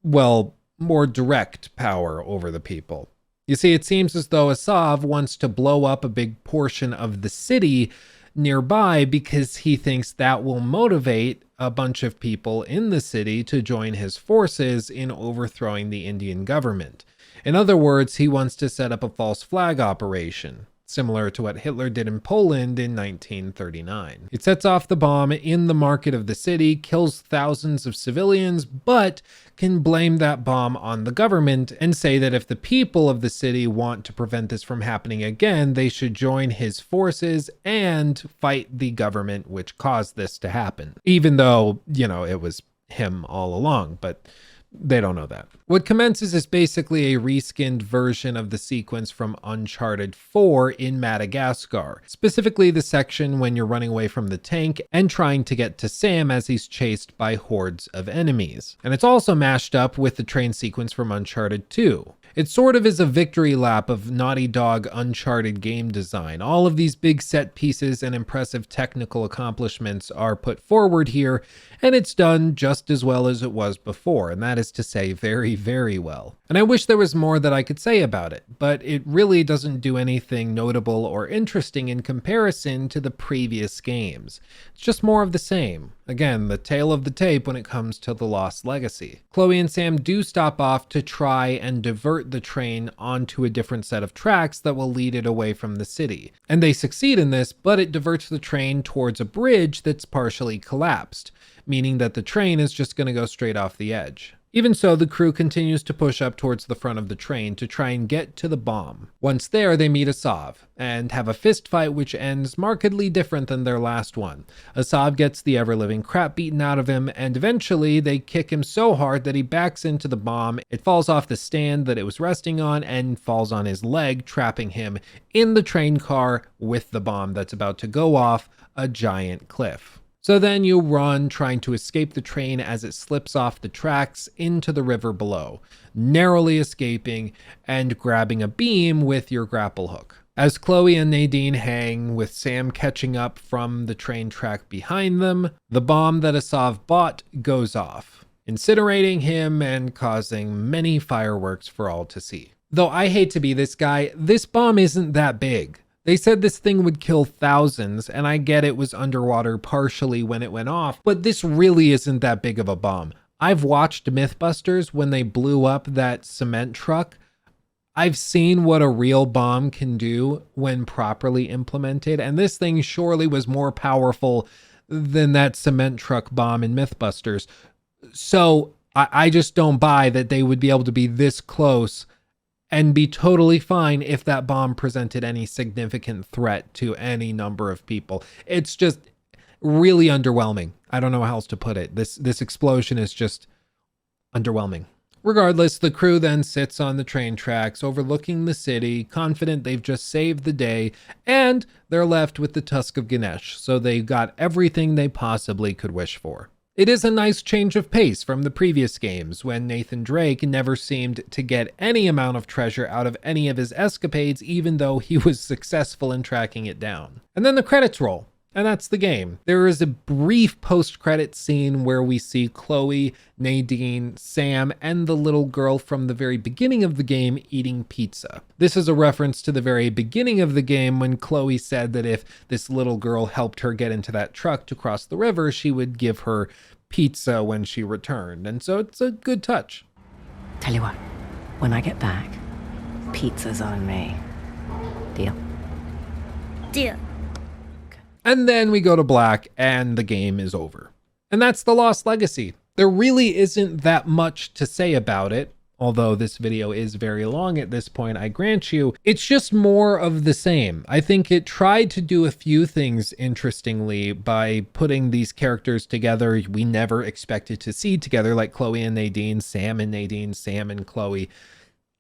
Speaker 1: well, more direct power over the people. You see, it seems as though Asav wants to blow up a big portion of the city nearby because he thinks that will motivate a bunch of people in the city to join his forces in overthrowing the Indian government. In other words, he wants to set up a false flag operation, similar to what Hitler did in Poland in 1939. It sets off the bomb in the market of the city, kills thousands of civilians, but can blame that bomb on the government and say that if the people of the city want to prevent this from happening again, they should join his forces and fight the government which caused this to happen. Even though, it was him all along, but they don't know that. What commences is basically a reskinned version of the sequence from Uncharted 4 in Madagascar, specifically the section when you're running away from the tank and trying to get to Sam as he's chased by hordes of enemies. And it's also mashed up with the train sequence from Uncharted 2. It sort of is a victory lap of Naughty Dog Uncharted game design. All of these big set pieces and impressive technical accomplishments are put forward here, and it's done just as well as it was before, and that is to say very, very well. And I wish there was more that I could say about it, but it really doesn't do anything notable or interesting in comparison to the previous games. It's just more of the same. Again, the tail of the tape when it comes to the Lost Legacy. Chloe and Sam do stop off to try and divert the train onto a different set of tracks that will lead it away from the city. And they succeed in this, but it diverts the train towards a bridge that's partially collapsed, meaning that the train is just going to go straight off the edge. Even so, the crew continues to push up towards the front of the train to try and get to the bomb. Once there, they meet Asav and have a fist fight which ends markedly different than their last one. Asav gets the ever-living crap beaten out of him, and eventually they kick him so hard that he backs into the bomb. It falls off the stand that it was resting on and falls on his leg, trapping him in the train car with the bomb that's about to go off a giant cliff. So then you run, trying to escape the train as it slips off the tracks into the river below, narrowly escaping and grabbing a beam with your grapple hook. As Chloe and Nadine hang, with Sam catching up from the train track behind them, the bomb that Asav bought goes off, incinerating him and causing many fireworks for all to see. Though I hate to be this guy, this bomb isn't that big. They said this thing would kill thousands, and I get it was underwater partially when it went off, but this really isn't that big of a bomb. I've watched Mythbusters when they blew up that cement truck. I've seen what a real bomb can do when properly implemented, and this thing surely was more powerful than that cement truck bomb in Mythbusters. So I just don't buy that they would be able to be this close and be totally fine if that bomb presented any significant threat to any number of people. It's just really underwhelming. I don't know how else to put it. This explosion is just underwhelming. Regardless, the crew then sits on the train tracks overlooking the city, confident they've just saved the day, and they're left with the Tusk of Ganesh, so they got everything they possibly could wish for. It is a nice change of pace from the previous games, when Nathan Drake never seemed to get any amount of treasure out of any of his escapades, even though he was successful in tracking it down. And then the credits roll, and that's the game. There is a brief post-credit scene where we see Chloe, Nadine, Sam, and the little girl from the very beginning of the game eating pizza. This is a reference to the very beginning of the game when Chloe said that if this little girl helped her get into that truck to cross the river, she would give her pizza when she returned. And so it's a good touch.
Speaker 5: Tell you what, when I get back, pizza's on me. Deal?
Speaker 7: Deal.
Speaker 1: And then we go to black and the game is over. And that's the Lost Legacy. There really isn't that much to say about it, although this video is very long at this point, I grant you. It's just more of the same. I think it tried to do a few things interestingly by putting these characters together we never expected to see together, like Chloe and Nadine, Sam and Nadine, Sam and Chloe.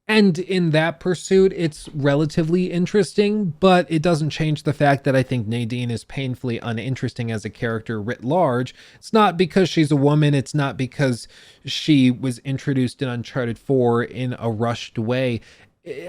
Speaker 1: And in that pursuit, it's relatively interesting, but it doesn't change the fact that I think Nadine is painfully uninteresting as a character writ large. It's not because she's a woman. It's not because she was introduced in Uncharted 4 in a rushed way.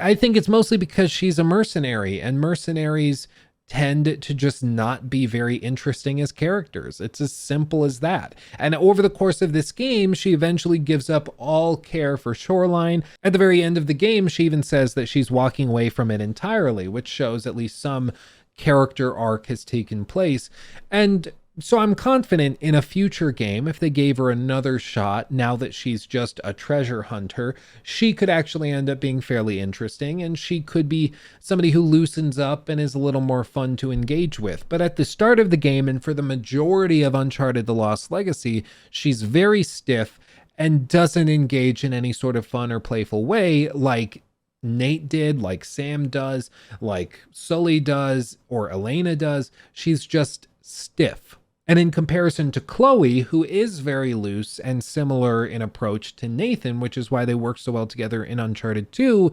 Speaker 1: I think it's mostly because she's a mercenary, and mercenaries tend to just not be very interesting as characters. It's as simple as that. And over the course of this game, she eventually gives up all care for Shoreline. At the very end of the game, she even says that she's walking away from it entirely, which shows at least some character arc has taken place. And so I'm confident in a future game, if they gave her another shot, now that she's just a treasure hunter, she could actually end up being fairly interesting, and she could be somebody who loosens up and is a little more fun to engage with. But at the start of the game, and for the majority of Uncharted: The Lost Legacy, she's very stiff and doesn't engage in any sort of fun or playful way like Nate did, like Sam does, like Sully does, or Elena does. She's just stiff. And in comparison to Chloe, who is very loose and similar in approach to Nathan, which is why they work so well together in Uncharted 2,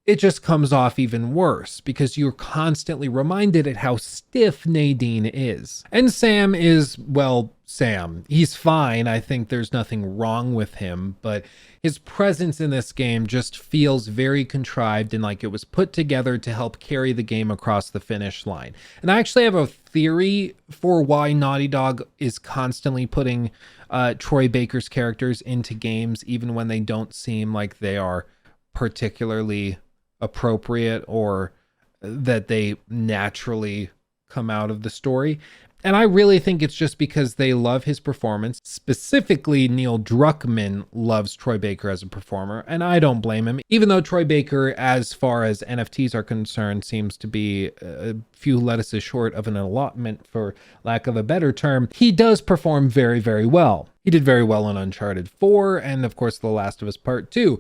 Speaker 1: it just comes off even worse because you're constantly reminded at how stiff Nadine is. And Sam is, well, Sam. He's fine. I think there's nothing wrong with him, but his presence in this game just feels very contrived and like it was put together to help carry the game across the finish line. And I actually have a theory for why Naughty Dog is constantly putting Troy Baker's characters into games, even when they don't seem like they are particularly appropriate or that they naturally come out of the story. And I really think it's just because they love his performance. Specifically, Neil Druckmann loves Troy Baker as a performer, and I don't blame him. Even though Troy Baker, as far as NFTs are concerned, seems to be a few lettuces short of an allotment, for lack of a better term, he does perform very, very well. He did very well in Uncharted 4 and, of course, The Last of Us Part 2.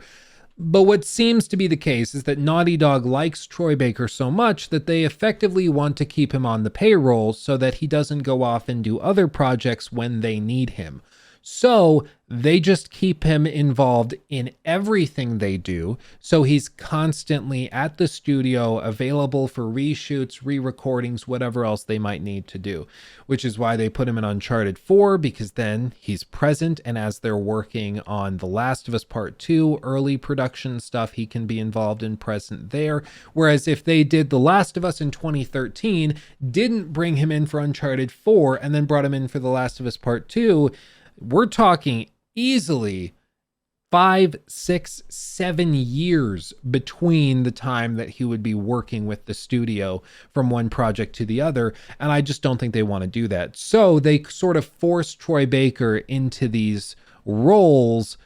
Speaker 1: But what seems to be the case is that Naughty Dog likes Troy Baker so much that they effectively want to keep him on the payroll so that he doesn't go off and do other projects when they need him. So they just keep him involved in everything they do. So he's constantly at the studio, available for reshoots, re-recordings, whatever else they might need to do, which is why they put him in Uncharted 4, because then he's present. And as they're working on The Last of Us Part 2, early production stuff, he can be involved and present there. Whereas if they did The Last of Us in 2013, didn't bring him in for Uncharted 4, and then brought him in for The Last of Us Part 2, we're talking easily 5, 6, 7 years between the time that he would be working with the studio from one project to the other. And I just don't think they want to do that. So they sort of force Troy Baker into these roles,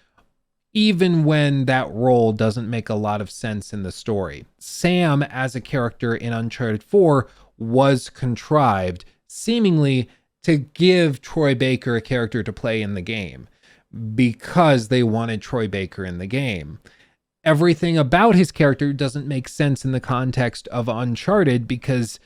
Speaker 1: even when that role doesn't make a lot of sense in the story. Sam, as a character in Uncharted 4, was contrived, seemingly to give Troy Baker a character to play in the game because they wanted Troy Baker in the game. Everything about his character doesn't make sense in the context of Uncharted because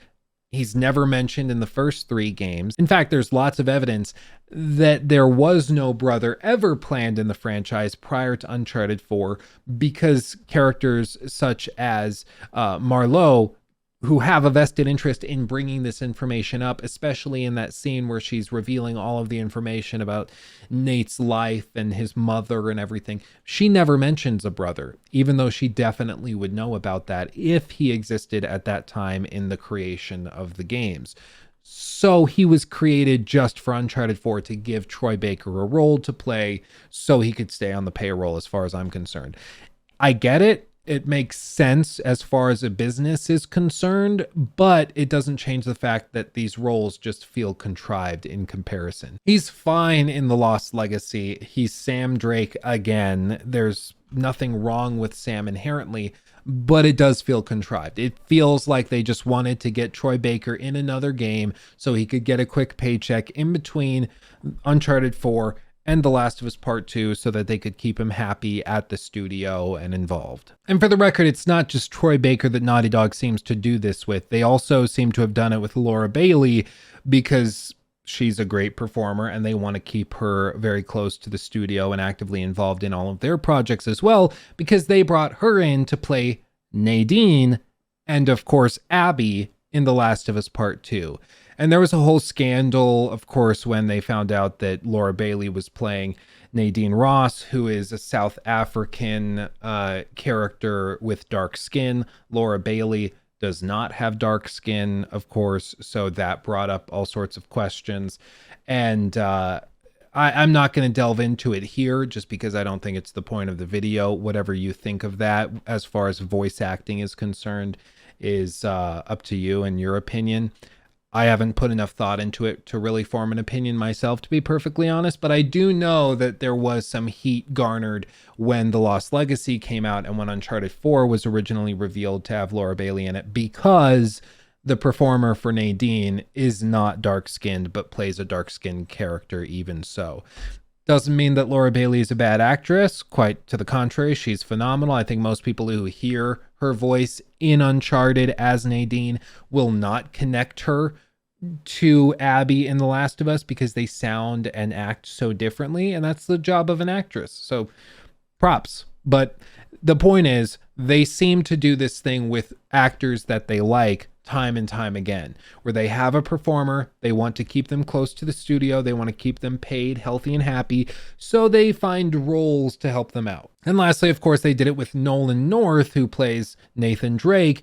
Speaker 1: he's never mentioned in the first 3 games. In fact, there's lots of evidence that there was no brother ever planned in the franchise prior to Uncharted 4 because characters such as Marlowe, who have a vested interest in bringing this information up, especially in that scene where she's revealing all of the information about Nate's life and his mother and everything. She never mentions a brother, even though she definitely would know about that if he existed at that time in the creation of the games. So he was created just for Uncharted 4 to give Troy Baker a role to play so he could stay on the payroll, as far as I'm concerned. I get it. It makes sense as far as a business is concerned, but it doesn't change the fact that these roles just feel contrived in comparison. He's fine in The Lost Legacy. He's Sam Drake again. There's nothing wrong with Sam inherently, but it does feel contrived. It feels like they just wanted to get Troy Baker in another game so he could get a quick paycheck in between Uncharted 4 and The Last of Us Part 2 so that they could keep him happy at the studio and involved. And for the record, it's not just Troy Baker that Naughty Dog seems to do this with. They also seem to have done it with Laura Bailey because she's a great performer and they want to keep her very close to the studio and actively involved in all of their projects as well, because they brought her in to play Nadine and, of course, Abby in The Last of Us Part 2. And there was a whole scandal, of course, when they found out that Laura Bailey was playing Nadine Ross, who is a South African character with dark skin. Laura Bailey does not have dark skin, of course, so that brought up all sorts of questions. And I'm not going to delve into it here just because I don't think it's the point of the video. Whatever you think of that as far as voice acting is concerned is up to you and your opinion. I haven't put enough thought into it to really form an opinion myself, to be perfectly honest, but I do know that there was some heat garnered when The Lost Legacy came out and when Uncharted 4 was originally revealed to have Laura Bailey in it, because the performer for Nadine is not dark-skinned, but plays a dark-skinned character even so. Doesn't mean that Laura Bailey is a bad actress. Quite to the contrary, she's phenomenal. I think most people who hear her voice in Uncharted as Nadine will not connect her to Abby in The Last of Us because they sound and act so differently, and that's the job of an actress. So props. But the point is, they seem to do this thing with actors that they like time and time again, where they have a performer, they want to keep them close to the studio, they want to keep them paid, healthy, and happy, so they find roles to help them out. And lastly, of course, they did it with Nolan North, who plays Nathan Drake,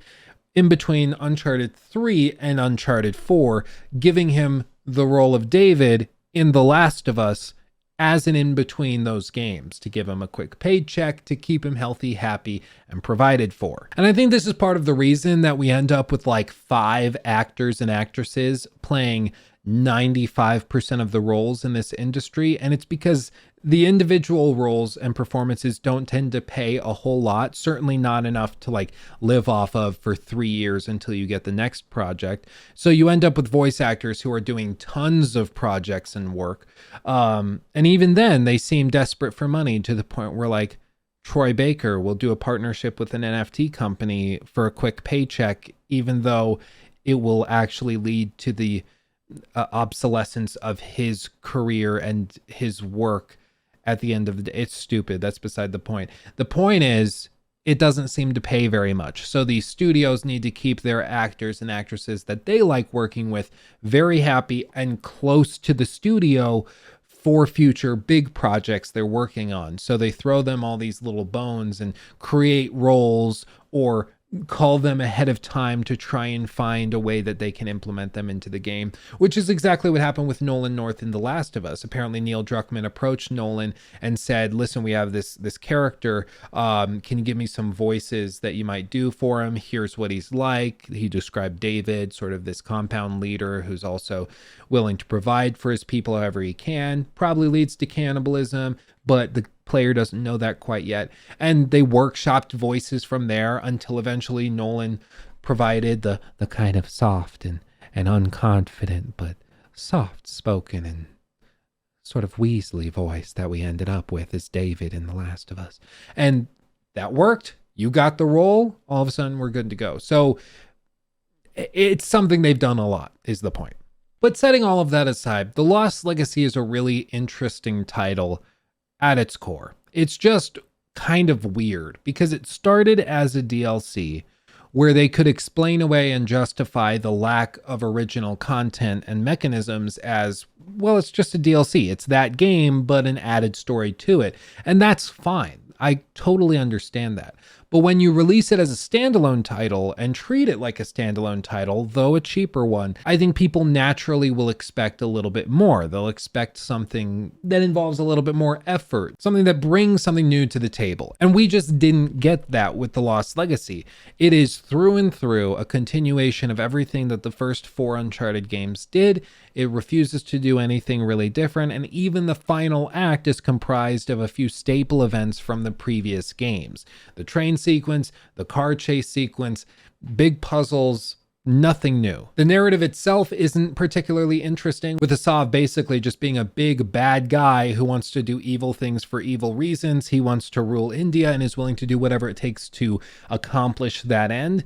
Speaker 1: in between Uncharted 3 and Uncharted 4, giving him the role of David in The Last of Us as an in-between those games, to give him a quick paycheck, to keep him healthy, happy, and provided for. And I think this is part of the reason that we end up with like 5 actors and actresses playing 95% of the roles in this industry, and it's because the individual roles and performances don't tend to pay a whole lot, certainly not enough to like live off of for 3 years until you get the next project. So you end up with voice actors who are doing tons of projects and work. And even then they seem desperate for money, to the point where like Troy Baker will do a partnership with an NFT company for a quick paycheck, even though it will actually lead to the obsolescence of his career and his work at the end of the day. It's stupid. That's beside the point. The point is, it doesn't seem to pay very much. So these studios need to keep their actors and actresses that they like working with very happy and close to the studio for future big projects they're working on. So they throw them all these little bones and create roles, or call them ahead of time to try and find a way that they can implement them into the game, which is exactly what happened with Nolan North in The Last of Us. Apparently Neil Druckmann approached Nolan and said, listen, we have this character, can you give me some voices that you might do for him? Here's what he's like. He described David, sort of this compound leader who's also willing to provide for his people however he can, probably leads to cannibalism, but the player doesn't know that quite yet. And they workshopped voices from there until eventually Nolan provided the kind of soft and unconfident, but soft spoken and sort of Weasley voice that we ended up with as David in The Last of Us. And that worked. You got the role. All of a sudden we're good to go. So it's something they've done a lot, is the point. But setting all of that aside, The Lost Legacy is a really interesting title at its core. It's just kind of weird because it started as a DLC where they could explain away and justify the lack of original content and mechanisms as, well, it's just a DLC. It's that game, but an added story to it. And that's fine. I totally understand that. But when you release it as a standalone title and treat it like a standalone title, though a cheaper one, I think people naturally will expect a little bit more. They'll expect something that involves a little bit more effort, something that brings something new to the table. And we just didn't get that with The Lost Legacy. It is through and through a continuation of everything that the first 4 Uncharted games did. It refuses to do anything really different, and even the final act is comprised of a few staple events from the previous games. The train sequence, the car chase sequence, big puzzles, nothing new. The narrative itself isn't particularly interesting, with Asav basically just being a big bad guy who wants to do evil things for evil reasons. He wants to rule India and is willing to do whatever it takes to accomplish that end.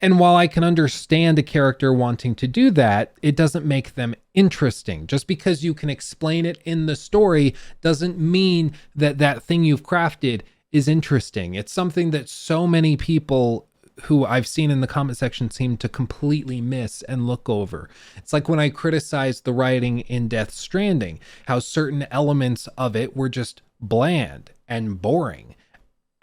Speaker 1: And while I can understand a character wanting to do that, it doesn't make them interesting. Just because you can explain it in the story doesn't mean that that thing you've crafted is interesting. It's something that so many people who I've seen in the comment section seem to completely miss and look over. It's like when I criticized the writing in Death Stranding, how certain elements of it were just bland and boring.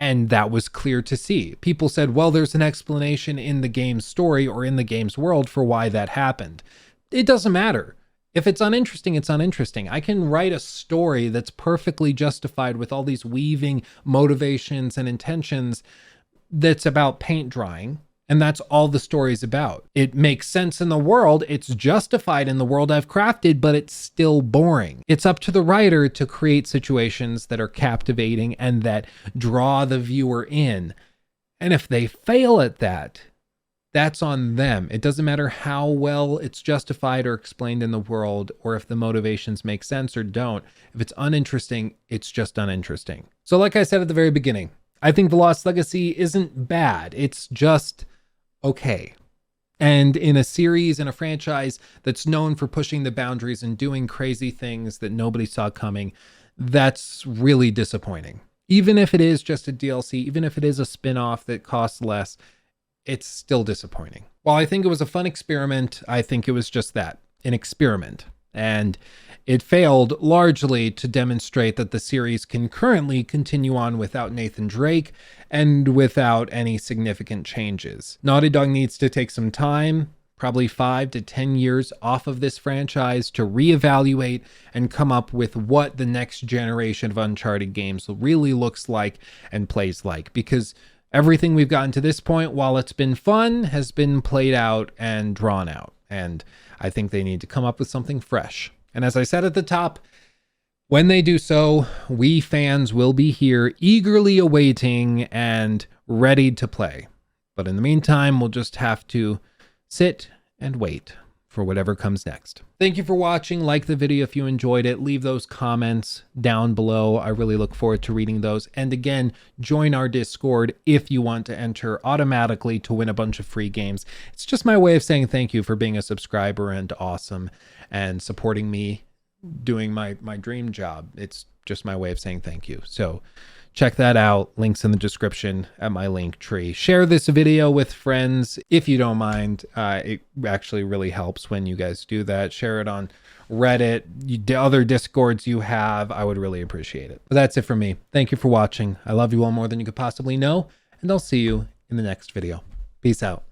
Speaker 1: And that was clear to see. People said, well, there's an explanation in the game's story or in the game's world for why that happened. It doesn't matter. If it's uninteresting, it's uninteresting. I can write a story that's perfectly justified with all these weaving motivations and intentions that's about paint drying And that's all the story's about. It makes sense in the world, it's justified in the world I've crafted, but it's still boring. It's up to the writer to create situations that are captivating and that draw the viewer in. And if they fail at that, that's on them. It doesn't matter how well it's justified or explained in the world, or if the motivations make sense or don't. If it's uninteresting, it's just uninteresting. So like I said at the very beginning, I think The Lost Legacy isn't bad. It's just okay. And in a series and a franchise that's known for pushing the boundaries and doing crazy things that nobody saw coming, that's really disappointing. Even if it is just a DLC, even if it is a spin-off that costs less, it's still disappointing. While I think it was a fun experiment, I think it was just that, an experiment. And it failed largely to demonstrate that the series can currently continue on without Nathan Drake and without any significant changes. Naughty Dog needs to take some time, probably 5 to 10 years off of this franchise, to reevaluate and come up with what the next generation of Uncharted games really looks like and plays like. Because everything we've gotten to this point, while it's been fun, has been played out and drawn out. And I think they need to come up with something fresh. And as I said at the top, when they do so, we fans will be here eagerly awaiting and ready to play. But in the meantime, we'll just have to sit and wait for whatever comes next. Thank you for watching. Like the video if you enjoyed it. Leave those comments down below. I really look forward to reading those. And again, join our Discord if you want to enter automatically to win a bunch of free games. It's just my way of saying thank you for being a subscriber and awesome and supporting me doing my dream job. It's just my way of saying thank you. So check that out. Links in the description at my link tree. Share this video with friends if you don't mind. It actually really helps when you guys do that. Share it on Reddit, other Discords you have. I would really appreciate it. But that's it for me. Thank you for watching. I love you all more than you could possibly know, and I'll see you in the next video. Peace out.